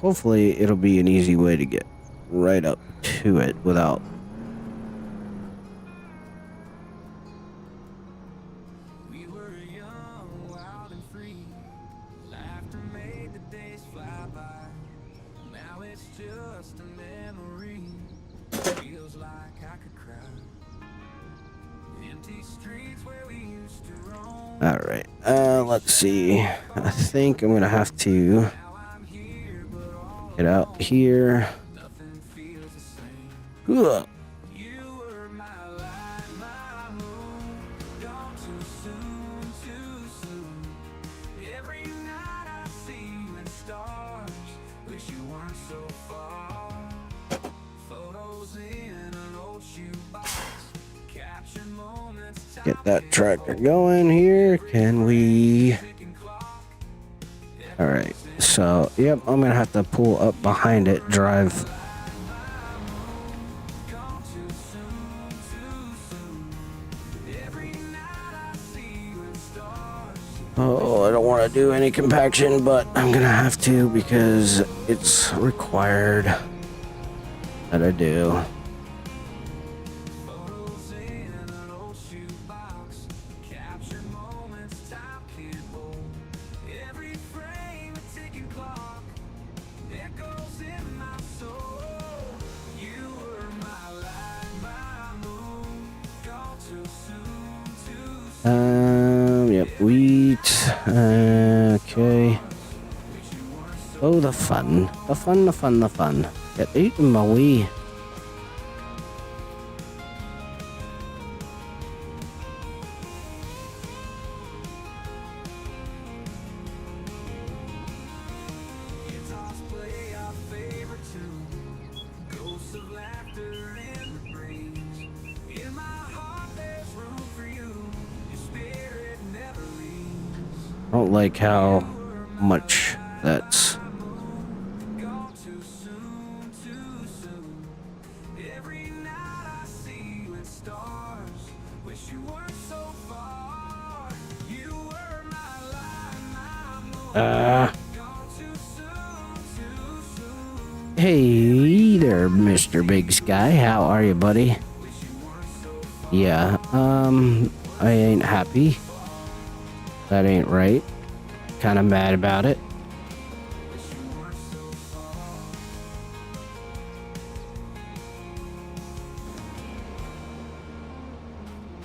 Hopefully it'll be an easy way to get right up to it without We were young, wild and free. Laughter made the days fly by. Now it's just a memory. Feels like I could cry. Empty streets where we used to roam. all right, let's see. I think I'm gonna have to Now I'm here, but all get out here. nothing feels the same. Ugh. You were my light, my moon. Gone too soon, too soon. Every night I see you in stars. Wish you weren't so far. Photos in an old shoebox. Capture moments. Get that tractor going here. Can we? Ticking clock. All right. So, yep, I'm gonna have to pull up behind it, drive. Gone too soon, too soon. Every night I see you in stars. Oh, I don't want to do any compaction, but I'm gonna have to because it's required that I do. Photos in an old shoebox. Capture moments time can't hold. Every frame a ticking clock. Echoes in my soul. You were my light, my moon. Gone too soon, too soon. Yep, wheat. Okay. Oh, the fun. The fun, the fun, the fun. Get eating my wee. Guitars play our favorite tune. Ghosts of laughter in the breeze. In my heart there's room for you. Your spirit never leaves. I don't like how much that's. Gone too soon, too soon. Every night I see you in stars. Wish you weren't so far. You were my light, my moon. Gone too soon, too soon. Hey there, Mr. Big Sky. How are you, buddy? Yeah, I ain't happy. That ain't right. Kind of mad about it.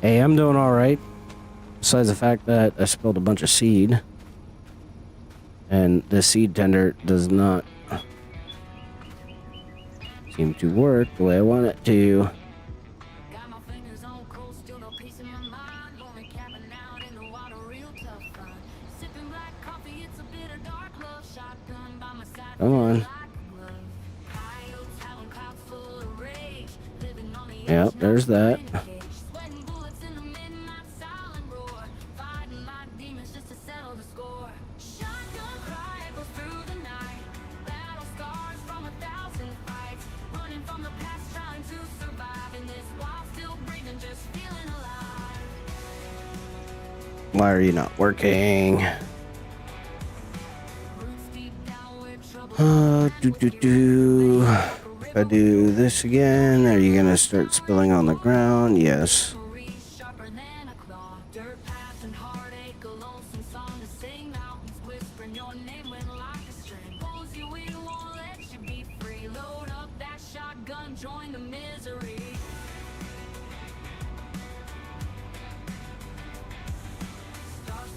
Hey, I'm doing all right. Besides the fact that I spilled a bunch of seed. And the seed tender does not seem to work the way I want it to. Got my fingers on cold, still no peace in my mind. Lonely camping out in the water, real tough fun. Sipping black coffee, it's a bitter dark love. Shotgun by my side. Come on. like a glove. High oaks, howling clouds full of rage. Living on the Yep, edge, there's no that. cage. Sweating bullets in the midnight silent roar. Fighting like demons just to settle the score. Shotgun cry echoes through the night. Battle scars from 1,000 fights. Running from the past, trying to survive in this wild, still breathing, just feeling alive. Why are you not working? Roots deep down where trouble If I do this again, are you gonna start spilling on the ground? Yes. sharper than a misery.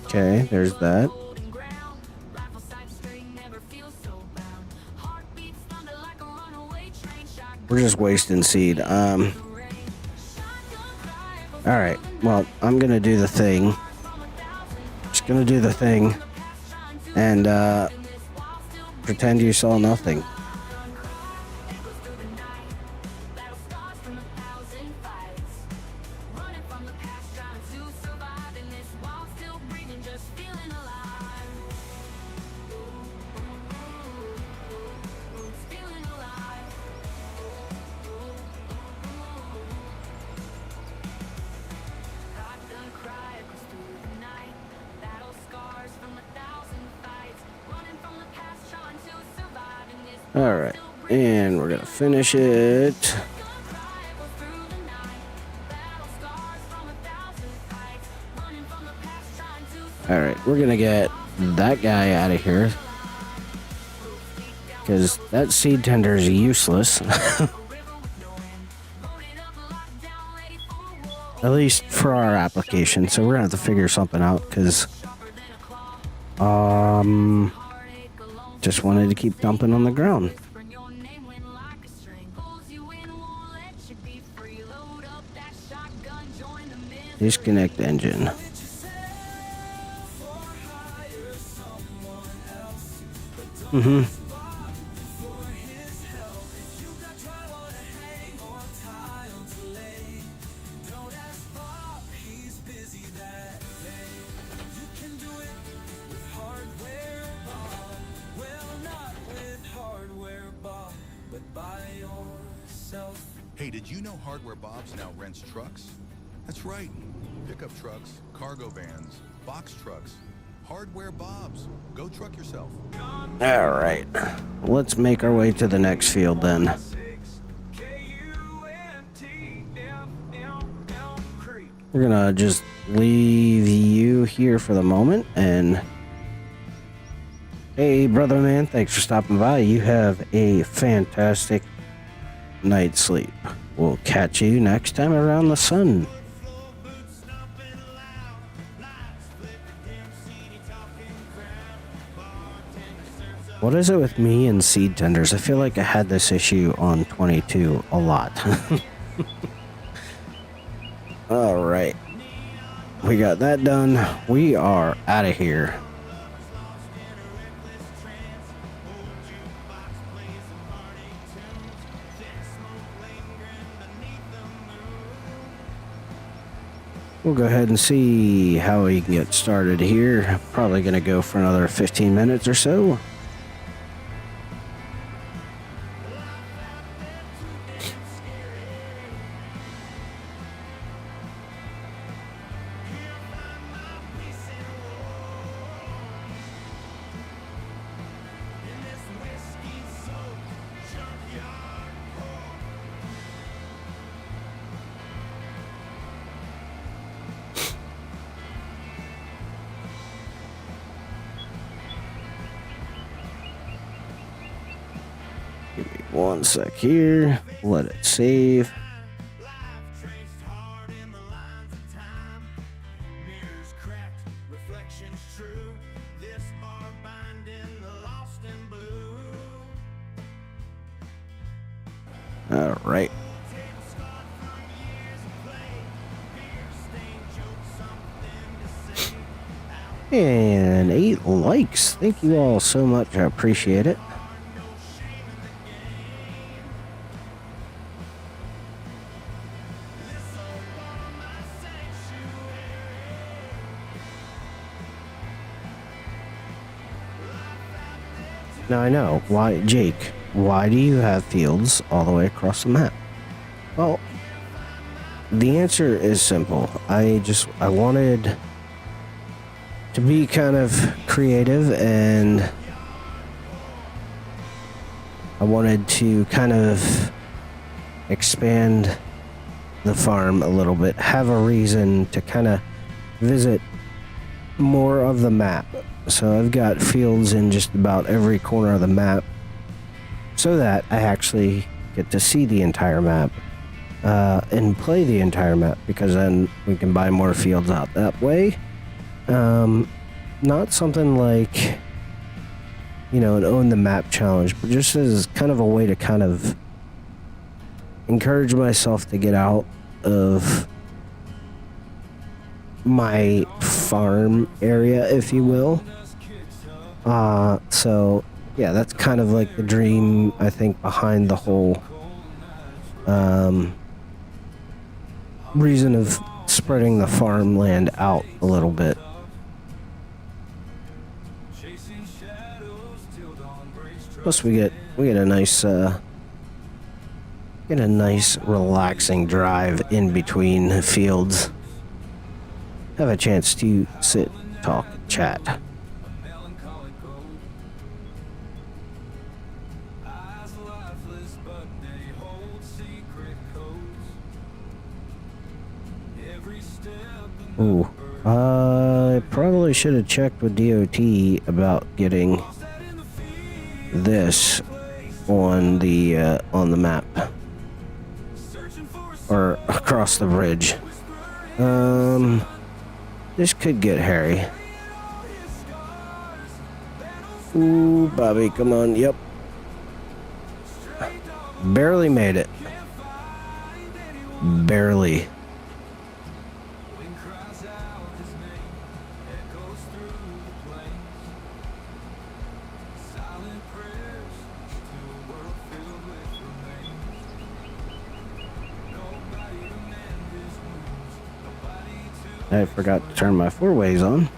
Okay, there's that. Golden ground, rifle sight string never feels so bound. Heartbeats thunder like a runaway train. Shotgun We're just wasting seed. rain. Shotgun cry All right. Well, I'm gonna do the thing. from 1,000. Just gonna do the thing and pretend you saw nothing. Echoes through the night, battle scars from 1,000 fights. Running from the past, trying to survive in this while still breathing, just feeling alive. Feeling alive. Shotgun cry echoes through the night, battle scars from 1,000 fights. Running from the past, trying to survive in this. All right, and we're gonna finish it. All right, we're gonna get that guy out of here because that seed tender is useless. At least for our application. So we're gonna have to figure something out because just wanted to keep dumping on the ground. Disconnect engine. Mm-hmm. Hey, did you know Hardware Bob's now rents trucks? That's right. Pickup trucks, cargo vans, box trucks. Hardware Bob's. Go truck yourself. All right. Let's make our way to the next field then. We're gonna just leave you here for the moment and hey brother man, thanks for stopping by. You have a fantastic night's sleep. We'll catch you next time around the sun. What is it with me and seed tenders? I feel like I had this issue on 22 a lot. All right. We got that done. We are out of here. We'll go ahead and see how we can get started here. Probably going to go for another 15 minutes or so. Give me 1 sec here. Let it save. All right. And 8 likes. Thank you all so much. I appreciate it. Now I know why, Jake, why do you have fields all the way across the map? Well, the answer is simple. I wanted to be kind of creative, and I wanted to kind of expand the farm a little bit, have a reason to kind of visit more of the map. So I've got fields in just about every corner of the map so that I actually get to see the entire map and play the entire map, because then we can buy more fields out that way. Not something like, you know, an own the map challenge, but just as kind of a way to kind of encourage myself to get out of my farm area, if you will. So yeah, that's kind of like the dream, I think, behind the whole reason of spreading the farmland out a little bit. Plus we get a nice relaxing drive in between fields. Have a chance to sit, talk, chat. Ooh, I probably should have checked with DOT about getting this on the map or across the bridge. This could get hairy. Ooh, Bobby, come on. Yep. Barely made it. Barely. I forgot to turn my four-ways on.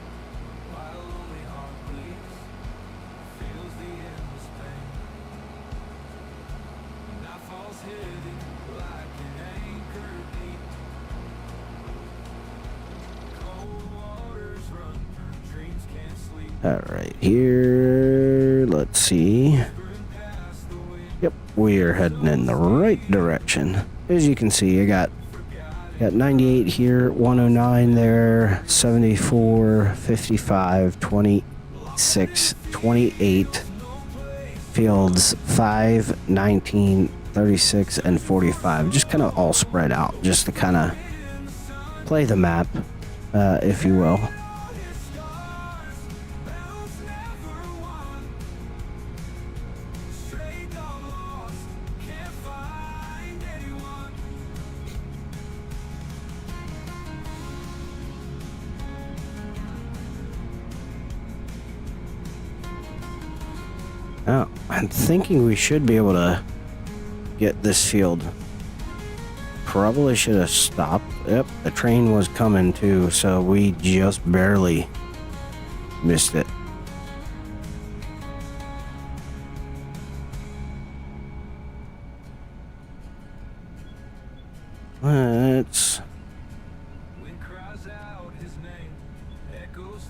Alright, here, let's see. Yep, we are heading in the right direction. As you can see, I got 98 here, 109 there, 74, 55, 26, 28, fields 5, 19, 36, and 45. Just kind of all spread out, just to kind of play the map, if you will. Oh, I'm thinking we should be able to get this field. Probably should have stopped. Yep, the train was coming too, so we just barely missed it.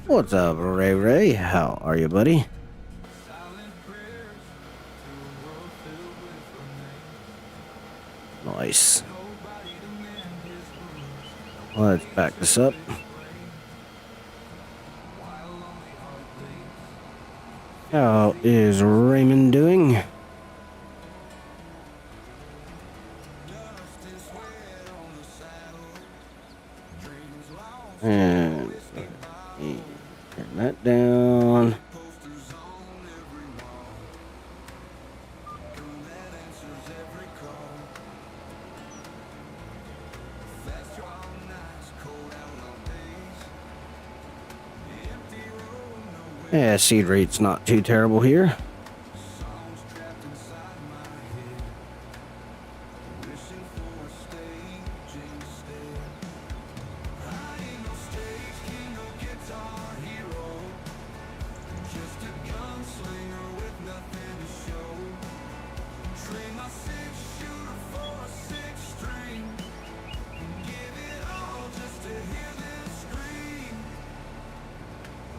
What's up, Ray Ray? How are you, buddy? Nice. Let's back this up. How is Raymond doing? And turn that down. Yeah, seed rate's not too terrible here.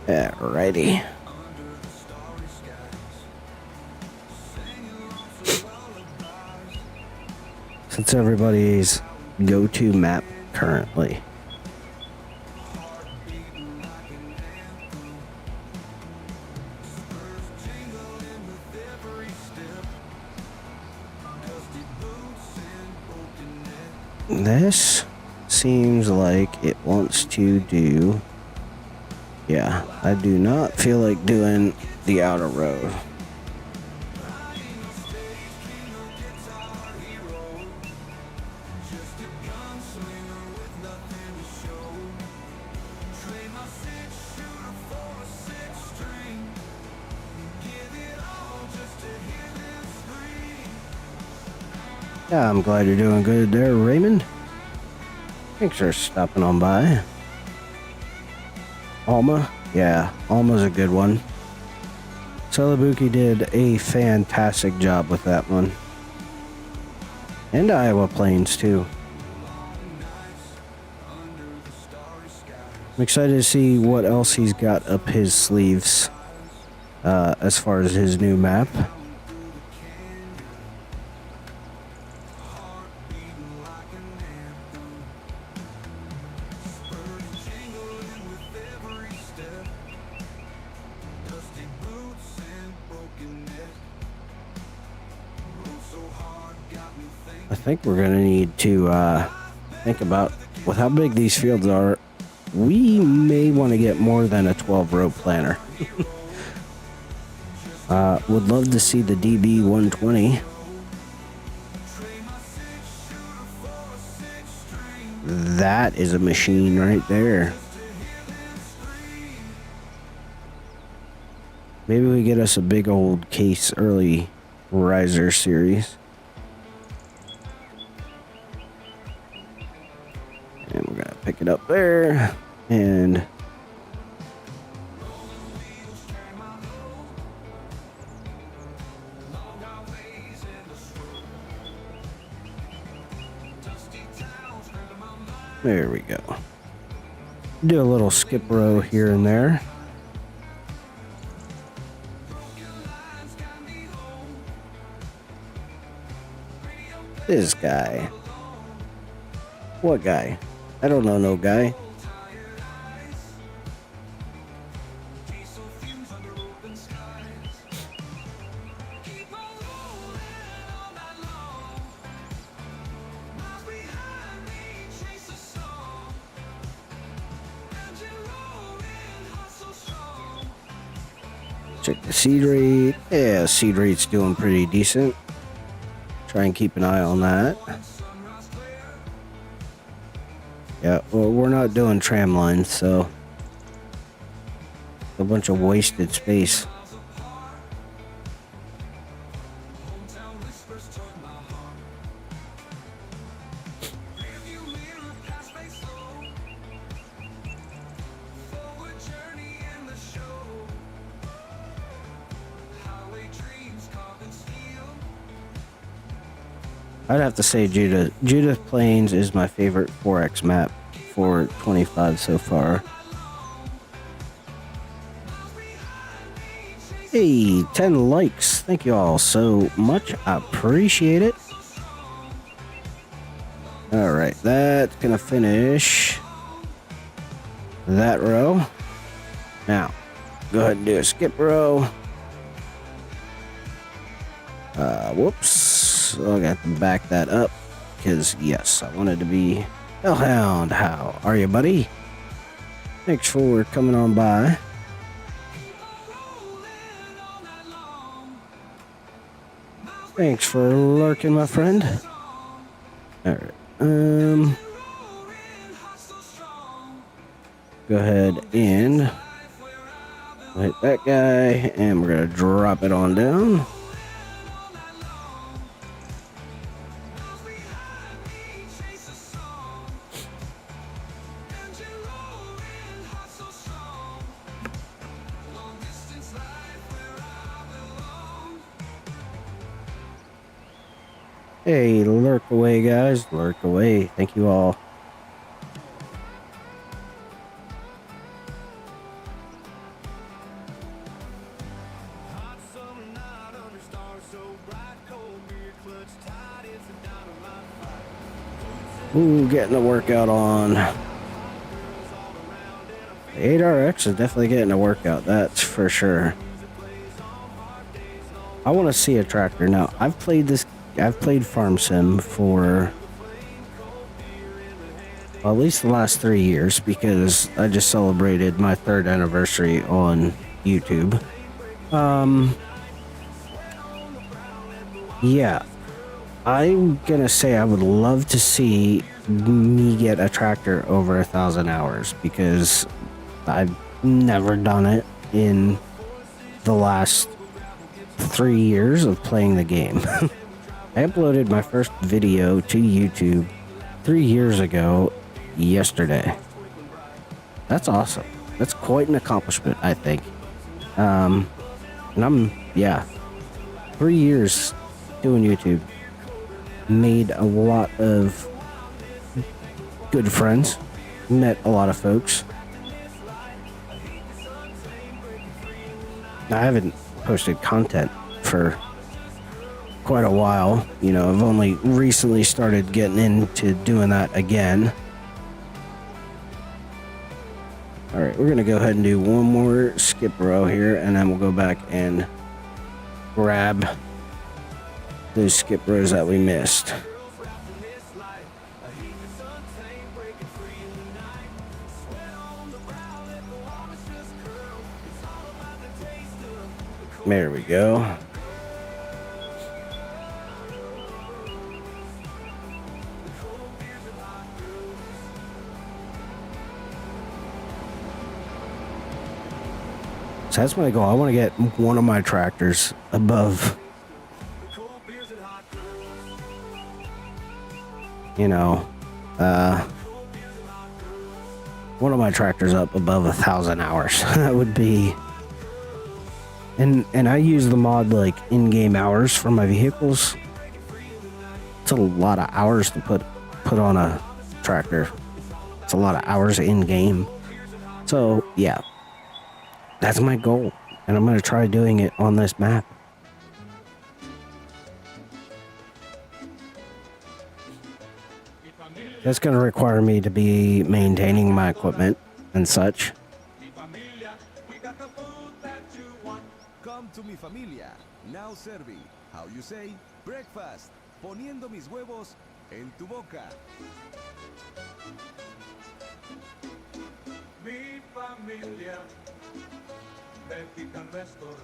Alrighty. Since everybody's go-to map currently. This seems like it wants to do... Yeah, I do not feel like doing the outer road. Yeah, I'm glad you're doing good there, Raymond. Thanks for stopping on by. Alma? Yeah, Alma's a good one. Celebuki did a fantastic job with that one. And Iowa Plains, too. I'm excited to see what else he's got up his sleeves as far as his new map. I think we're gonna need to think about, with how big these fields are, we may want to get more than a 12-row planner. Would love to see the DB120. That is a machine right there. Maybe we get us a big old case early riser series. And we're gonna pick it up there, and there we go. Do a little skip row here and there. This guy. What guy? I don't know no guy. Check the seed rate. Yeah, seed rate's doing pretty decent. Try and keep an eye on that. Yeah, well, we're not doing tram lines, so a bunch of wasted space. I'd have to say Judith Plains is my favorite 4X map for 25 so far. Hey, 10 likes. Thank you all so much. I appreciate it. Alright, that's gonna finish that row. Now, go ahead and do a skip row. Whoops. I got to back that up because, yes, I wanted to be Hellhound. How are you, buddy? Thanks for coming on by. Thanks for lurking, my friend. Alright. Go ahead and hit that guy, and we're going to drop it on down. Hey, lurk away, guys. Lurk away. Thank you all. Ooh, getting the workout on. The 8RX is definitely getting a workout, that's for sure. I want to see a tractor. Now, I've played Farm Sim for well, at least the last 3 years, because I just celebrated my 3rd anniversary on YouTube. Yeah, I'm gonna say I would love to see me get a tractor over 1,000 hours, because I've never done it in the last 3 years of playing the game. I uploaded my first video to YouTube 3 years ago yesterday. That's awesome. That's quite an accomplishment, I think. And yeah, 3 years doing YouTube. Made a lot of good friends. Met a lot of folks. I haven't posted content for quite a while. You know, I've only recently started getting into doing that again. Alright, we're gonna go ahead and do one more skip row here, and then we'll go back and grab those skip rows that we missed. There we go. So that's my goal. I want to get one of my tractors above, you know, one of my tractors up above 1,000 hours. That would be, and I use the mod like in-game hours for my vehicles. It's a lot of hours to put on a tractor. It's a lot of hours in-game. So yeah, that's my goal, and I'm going to try doing it on this map. That's going to require me to be maintaining my equipment and such. Come to mi familia, now serving. How you say? Breakfast. Poniendo mis huevos en tu boca. Mi familia, Mexican restaurant.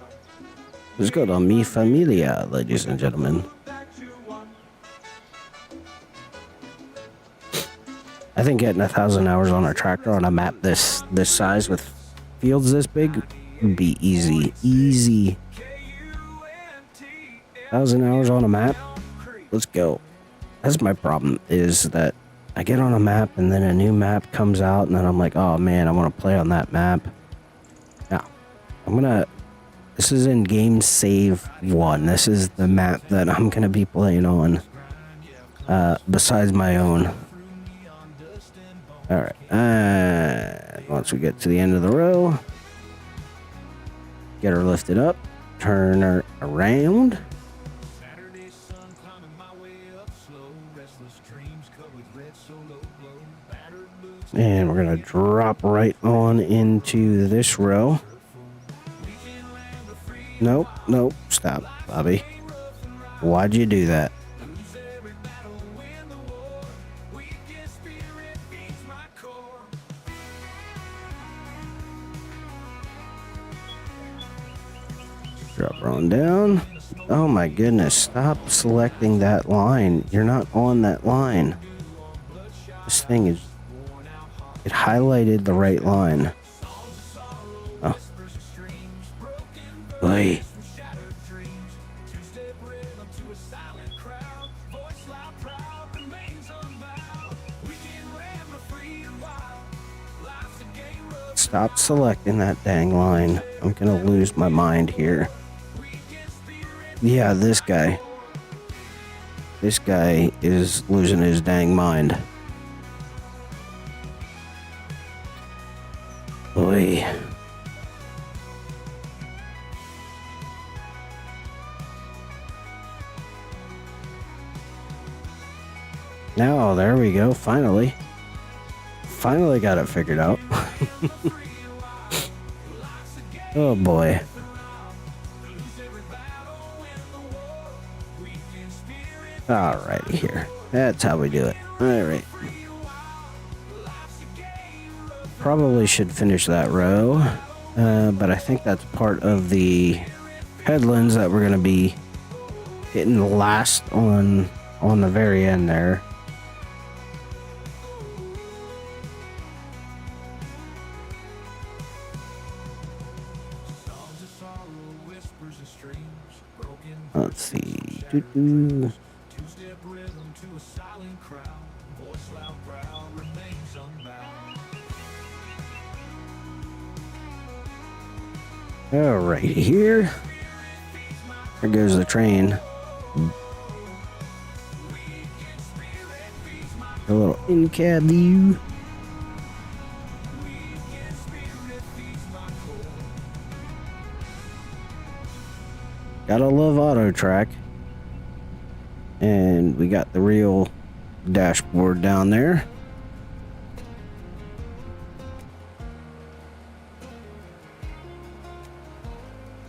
Let's go to Mi Familia, ladies and gentlemen. I think getting 1,000 hours on a tractor on a map this size with fields this big would be easy. Easy. 1,000 hours on a map? Let's go. That's my problem, is that I get on a map and then a new map comes out and then I'm like, oh man, I want to play on that map. Yeah. This is in Game Save 1. This is the map that I'm going to be playing on. Besides my own. Alright. Once we get to the end of the row, get her lifted up, turn her around. And we're going to drop right on into this row. Nope, stop, Bobby. Why'd you do that? Drop her on down. Oh my goodness, stop selecting that line. You're not on that line. This thing is... It highlighted the right line. Oh. Oy. Stop selecting that dang line. I'm gonna lose my mind here. Yeah, this guy. This guy is losing his dang mind. Oy. Now, there we go, finally. Finally got it figured out. Oh boy. Alrighty here. That's how we do it. Alright. probably should finish that row, but I think that's part of the headlands that we're going to be hitting last on the very end there. Let's see. Doo-doo. Two-step rhythm to a silent crowd. Voice loud, proud, remains unbound. All right, here. There goes the train. A little in-cab view. Gotta love auto track. And we got the real dashboard down there.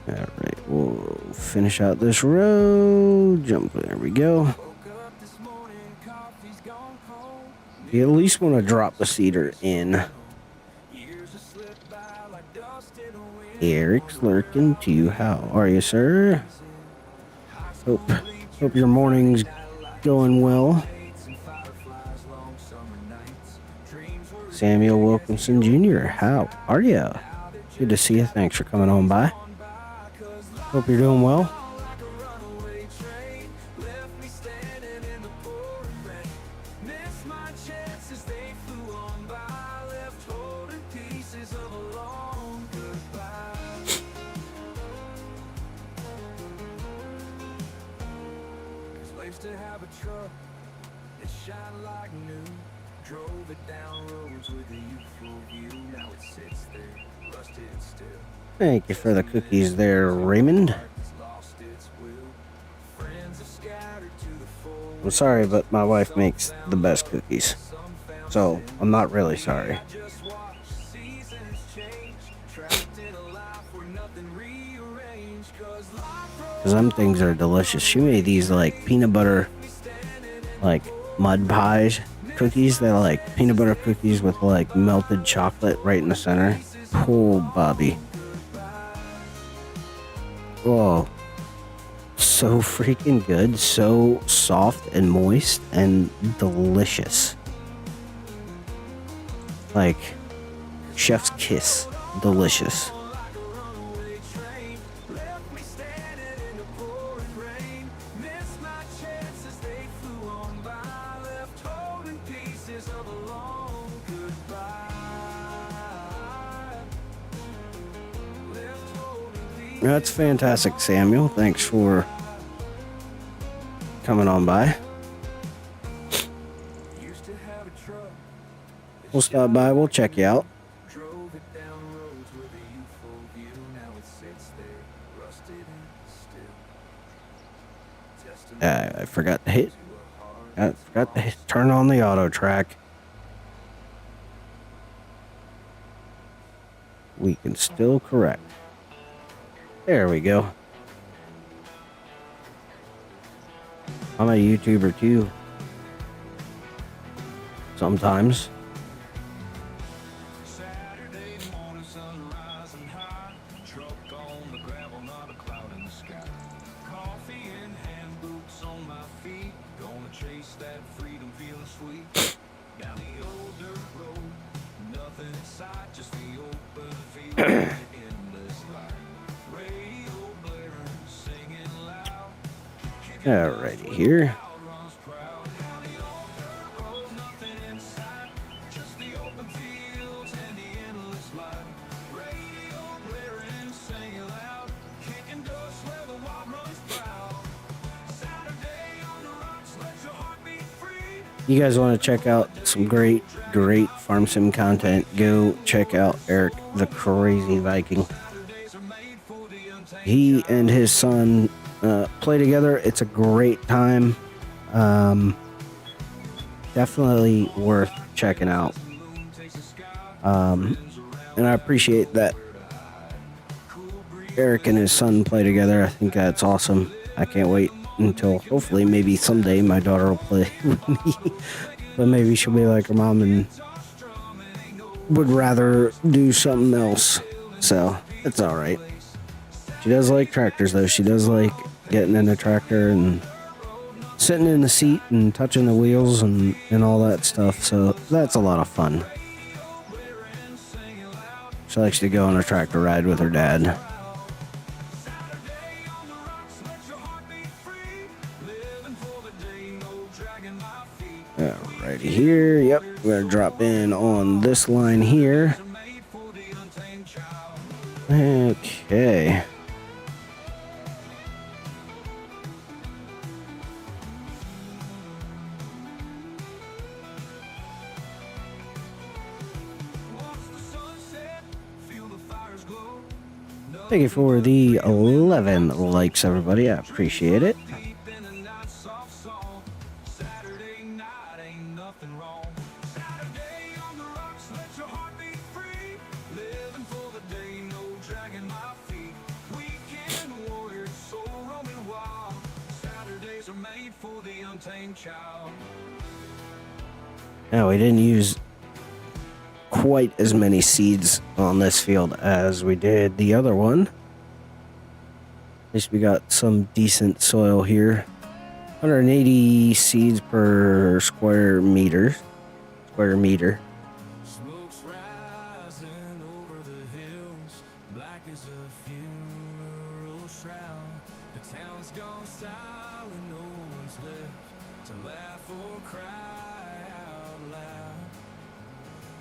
All right, we'll finish out this row. Jump, there we go. You at least want to drop the seater in. Eric's lurking too. How are you, sir? Hope your morning's going well. Samuel Wilkinson Jr., how are you? Good to see you. Thanks for coming on by. Hope you're doing well. To have a truck that shined like new, drove it down roads with a youthful view. Now it sits there, rusted still. Thank you for the cookies there, Raymond. I'm sorry, but my wife makes the best cookies, so I'm not really sorry. Because them things are delicious. She made these like peanut butter, like mud pies cookies. They're like peanut butter cookies with like melted chocolate right in the center. Oh, Bobby. Oh, so freaking good. So soft and moist and delicious. Like chef's kiss. Delicious. That's fantastic, Samuel. Thanks for coming on by. We'll stop by. We'll check you out. I forgot to hit. I forgot to turn on the auto track. We can still correct. There we go. I'm a YouTuber too. Sometimes. Saturday morning, sun rising high. Truck on the gravel, not a cloud in the sky. Coffee in hand, boots on my feet. Gonna chase that freedom, feeling sweet. Down the old dirt road, nothing in sight, just the open field. Alrighty here. You guys want to check out some great farm sim content, go check out Eric the Crazy Viking. He and his son play together. It's a great time. Definitely worth checking out. And I appreciate that Eric and his son play together. I think that's awesome. I can't wait until hopefully maybe someday my daughter will play with me. But maybe she'll be like her mom and would rather do something else. So it's all right. She does like tractors though. She does like getting in a tractor and sitting in the seat and touching the wheels and all that stuff. So that's a lot of fun. She likes to go on a tractor ride with her dad. Alrighty here. Yep, we're gonna drop in on this line here. Okay. Thank you for the 11 likes, everybody. I appreciate it. Now, we didn't use quite as many seeds on this field as we did the other one. At least we got some decent soil here. 180 seeds per square meter. Smoke's rising over the hills, black as a funeral shroud. The town's gone silent, no one's left to laugh or cry out loud.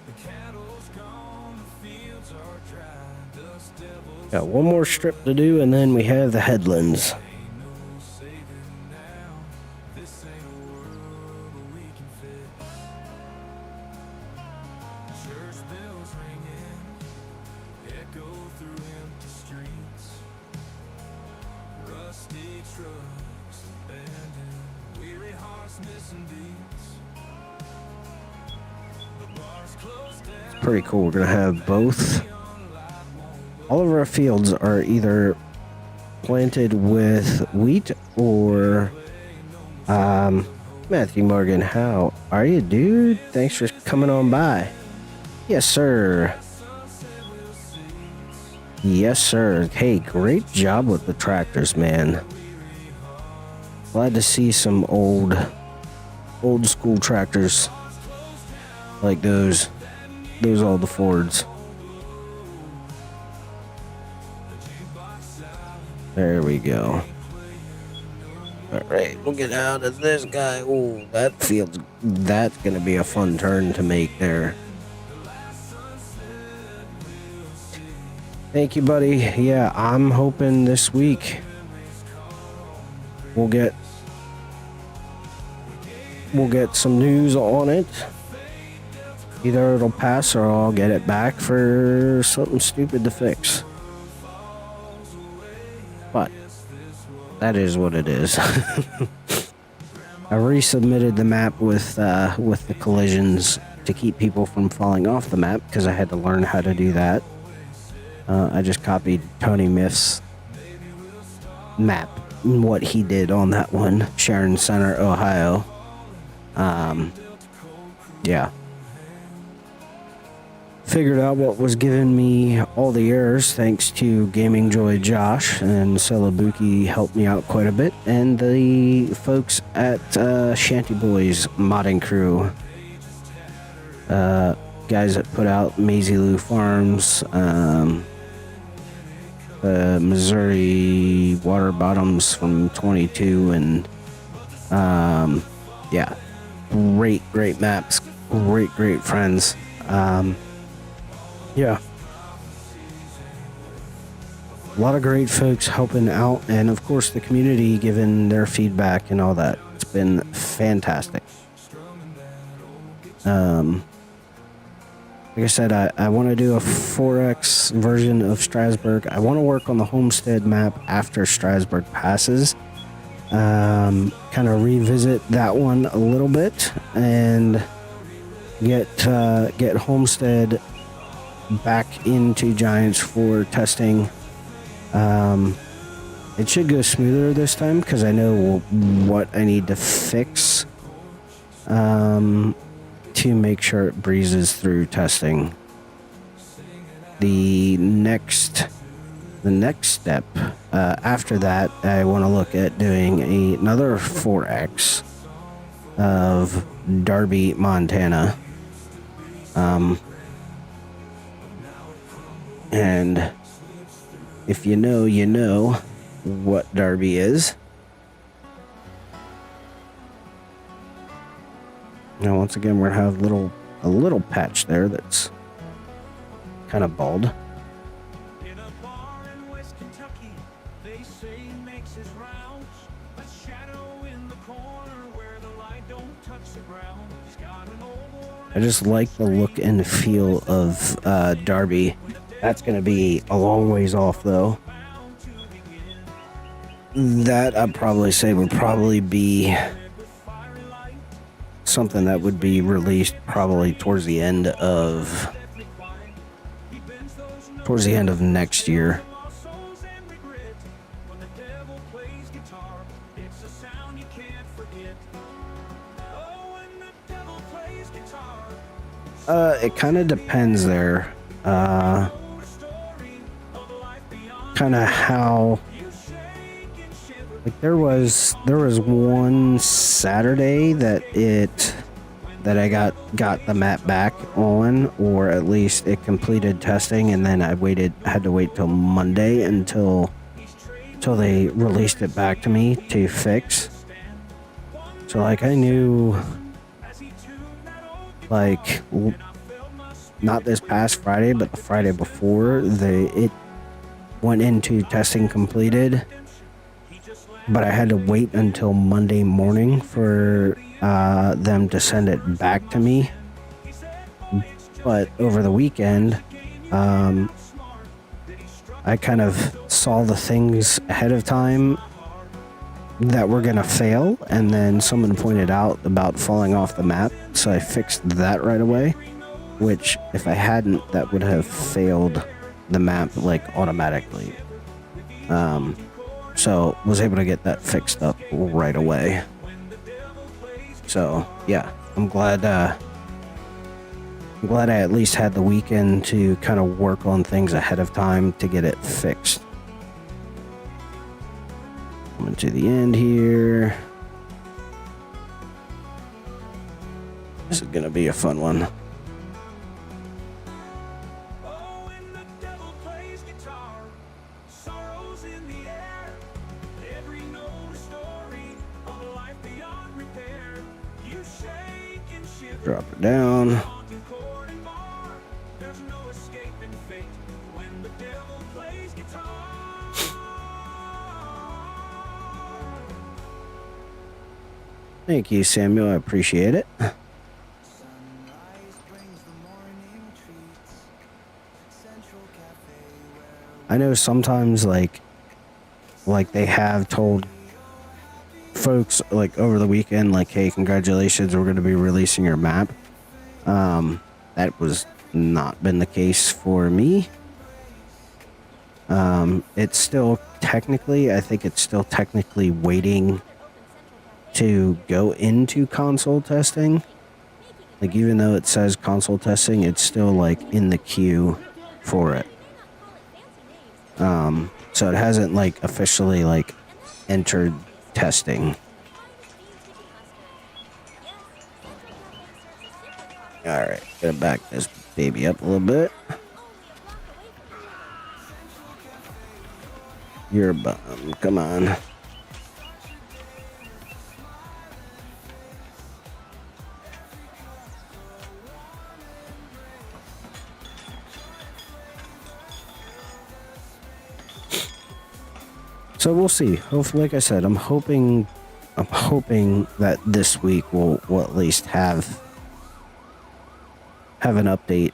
The cattle's gone, the fields are dry, dust devils. Got one more strip to do, and then we have the headlands. Ain't no saving now. This ain't a world that we can fix. Church bells ringing, echo through empty streets. Rusty trucks abandoned, weary hearts missing beats. The bars closed down. Pretty cool. We're gonna have both. All of our fields are either planted with wheat or Matthew Morgan, how are you, dude? Thanks for coming on by. Yes, sir. Yes, sir. Hey, great job with the tractors, man. Glad to see some old school tractors like those old Fords. There we go. Alright, we'll get out of this guy. Ooh, that's gonna be a fun turn to make there. Thank you, buddy. Yeah, I'm hoping this week we'll get some news on it. Either it'll pass or I'll get it back for something stupid to fix. But that is what it is. I resubmitted the map with the collisions to keep people from falling off the map because I had to learn how to do that. I just copied Tony Myth's map, what he did on that one, Sharon Center, Ohio. Yeah. Figured out what was giving me all the errors thanks to Gaming Joy Josh, and Celebuki helped me out quite a bit, and the folks at Shanty Boys modding crew, guys that put out Maisie Lou Farms, Missouri Water Bottoms from 22, and yeah, great maps, great friends. Yeah. A lot of great folks helping out, and of course the community giving their feedback and all that. It's been fantastic. Like I said, I want to do a 4X version of Strasbourg. I want to work on the Homestead map after Strasbourg passes. Kind of revisit that one a little bit and get Homestead back into Giants for testing. It should go smoother this time because I know what I need to fix to make sure it breezes through testing. the next step after that, I want to look at doing another 4X of Darby, Montana. And if you know, you know what Darby is. Now, once again, we're gonna have a little patch there that's kind of bald. In a bar in West Kentucky, they say he makes his rounds. A shadow in the corner where the light don't touch the ground. He's got an old I just like the look and feel of Darby. That's gonna be a long ways off, though. That I'd probably say would probably be something that would be released probably towards the end of next year. It kind of depends there. Kind of how, like, there was one Saturday that I got the map back on, or at least it completed testing, and then I had to wait till Monday until they released it back to me to fix. So, like, I knew, like, not this past Friday, but the Friday before, it went into testing completed, but I had to wait until Monday morning for them to send it back to me. But over the weekend, I kind of saw the things ahead of time that were gonna fail, and then someone pointed out about falling off the map, so I fixed that right away, which if I hadn't, that would have failed the map like automatically. So was able to get that fixed up right away. So yeah, I'm glad I at least had the weekend to kind of work on things ahead of time to get it fixed. Coming to the end here. This is gonna be a fun one. Drop it down. Thank you, Samuel. I appreciate it. I know sometimes like they have told folks like over the weekend, like, hey, congratulations, we're going to be releasing your map. That was not been the case for me. It's still technically, I think it's still technically waiting to go into console testing. Like, even though it says console testing, it's still like in the queue for it. So it hasn't like officially like entered testing. Alright, gonna back this baby up a little bit. You're a bum, come on. So we'll see. Hopefully, like I said, I'm hoping that this week we'll at least have an update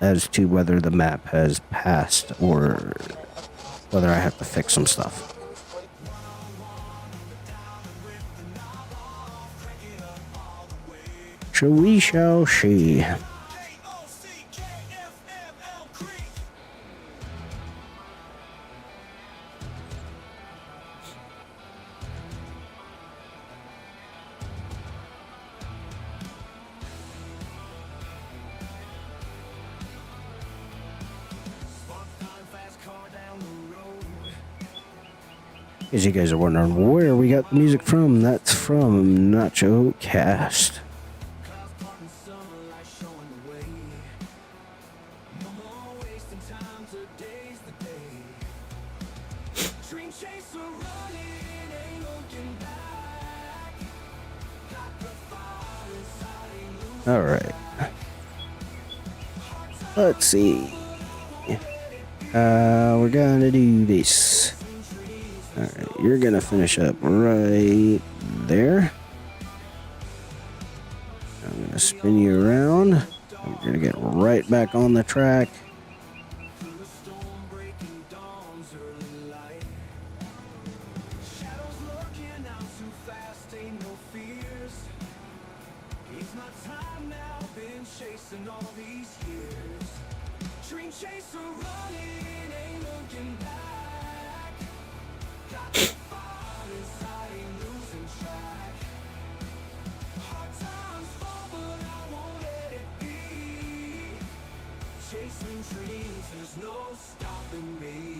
as to whether the map has passed or whether I have to fix some stuff. So we shall see. As you guys are wondering where we got the music from, that's from Nacho Cast. All right. Let's see. We're gonna do this. All right, you're gonna finish up right there. I'm gonna spin you around. We're gonna get right back on the track.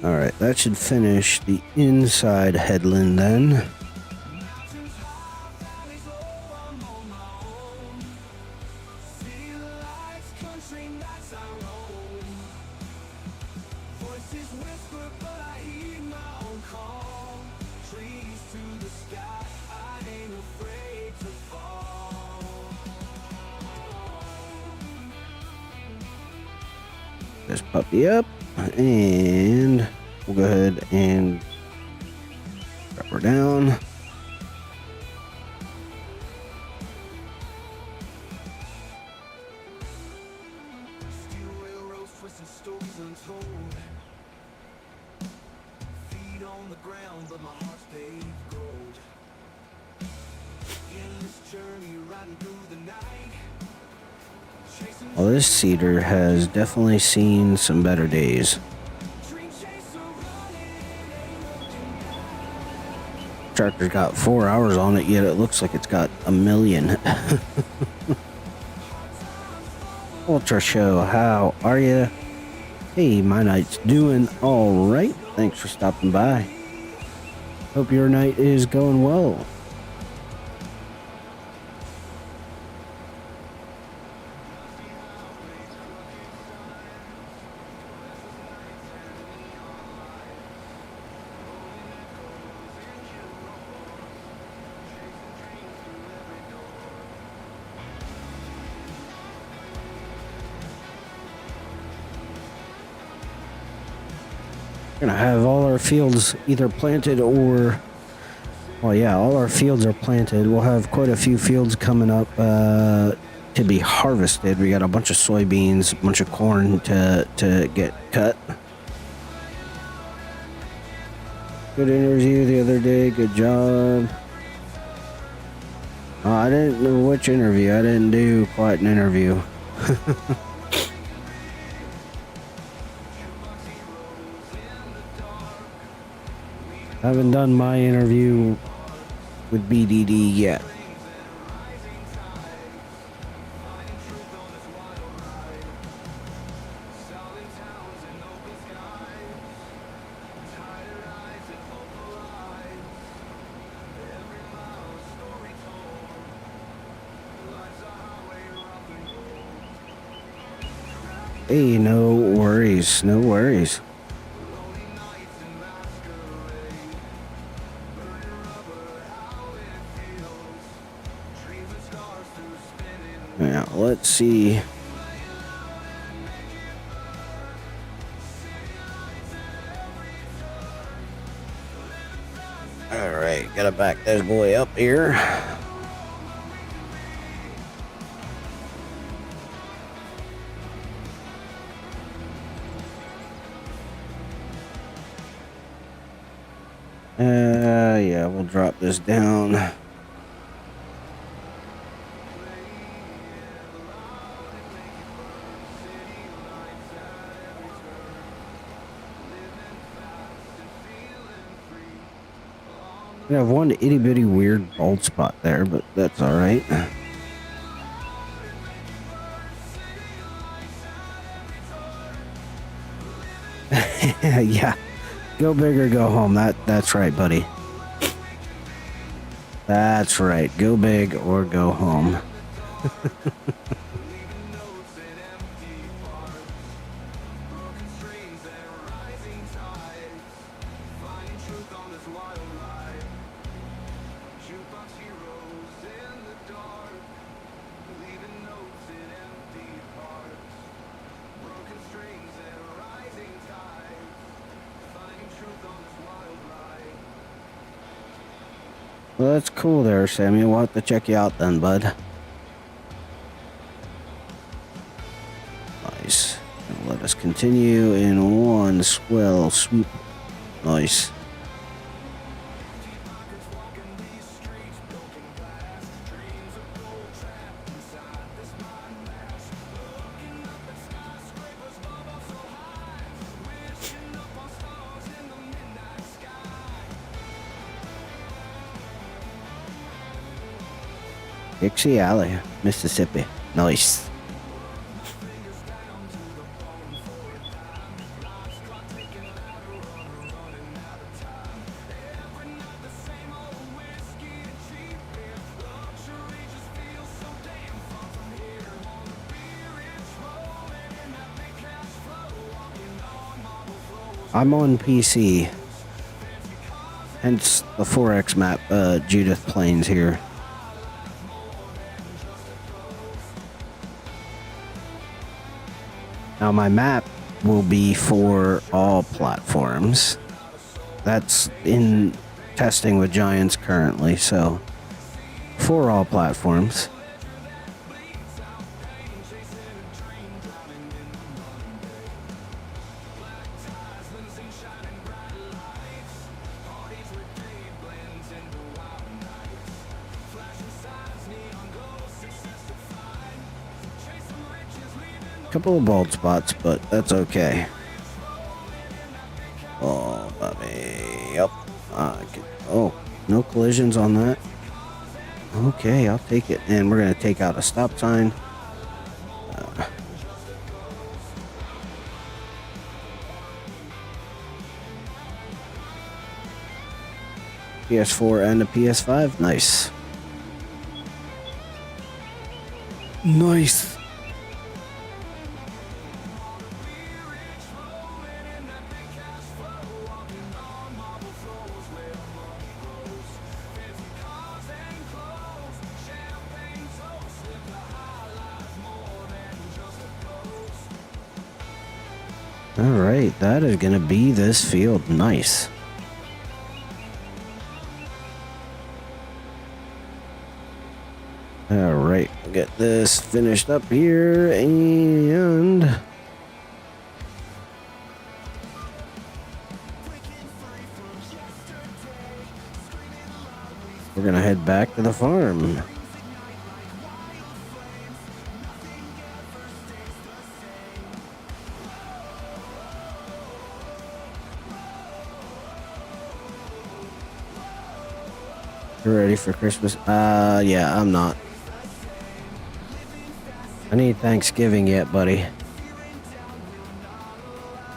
Alright, that should finish the inside headland then. This puppy up, and we'll go ahead and drop her down. Well, this cedar has definitely seen some better days. Tractor's got 4 hours on it, yet it looks like it's got 1 million. Ultra Show, how are you? Hey, my night's doing all right. Thanks for stopping by. Hope your night is going well. We're gonna have all our fields either planted or, well, yeah, all our fields are planted. We'll have quite a few fields coming up to be harvested. We got a bunch of soybeans, a bunch of corn to get cut. Good interview the other day. Good job. I didn't know which interview. I didn't do quite an interview. I haven't done my interview with BDD yet. Hey, no worries, no worries. Now, let's see. All right, gotta back this boy up here. Yeah, we'll drop this down. We have one itty bitty weird bald spot there, but that's all right. Yeah, go big or go home. That's right, buddy. That's right. Go big or go home. Well, that's cool there, Sammy. We'll have to check you out then, bud. Nice. Now let us continue in one swell swoop. Nice. Dixie Alley, Mississippi. Nice. I'm on PC, hence the 4X map, Judith Plains here. Now my map will be for all platforms. That's in testing with Giants currently, so for all platforms. Couple of bald spots, but that's okay. Oh, buddy. Yep. Oh, no collisions on that. Okay, I'll take it. And we're going to take out a stop sign. PS4 and a PS5. Nice. Nice. Alright, that is going to be this field. Nice. Alright, we'll get this finished up here, and we're going to head back to the farm. You're ready for Christmas? Yeah, I'm not. I need Thanksgiving yet, buddy.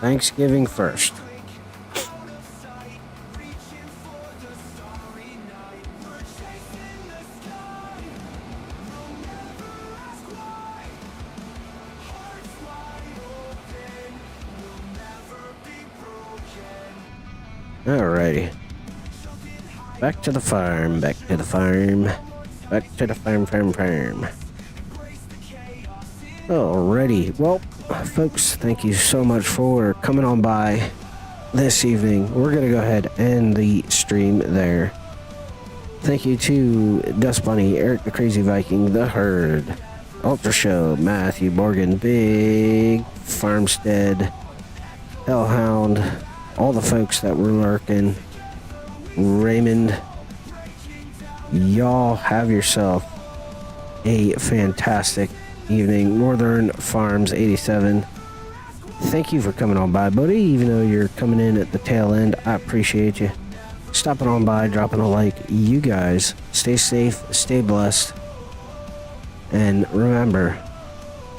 Thanksgiving first. Alrighty. Back to the farm, back to the farm, back to the farm. Alrighty. Well, folks, thank you so much for coming on by this evening. We're going to go ahead and end the stream there. Thank you to Dust Bunny, Eric the Crazy Viking, The Herd, Ultra Show, Matthew Morgan, Big Farmstead, Hellhound, all the folks that were lurking, Raymond. Y'all have yourself a fantastic evening. Northern Farms 87, thank you for coming on by, buddy. Even though you're coming in at the tail end, I appreciate you stopping on by, dropping a like. You guys stay safe, stay blessed, and remember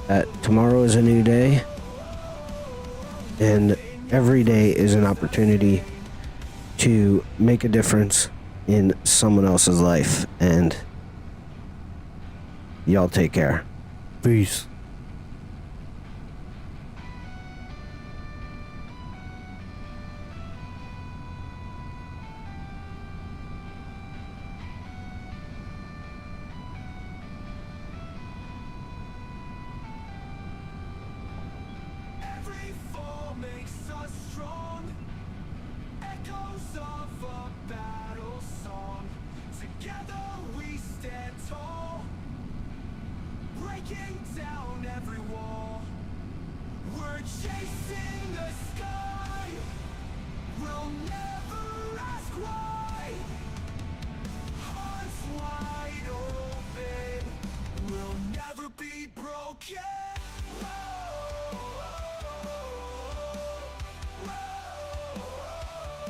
that tomorrow is a new day, and every day is an opportunity to make a difference in someone else's life. And y'all take care. Peace. Every fall makes us strong. Echoes of a battle song. Together we stand tall. Breaking down every wall. We're chasing the sky. We'll never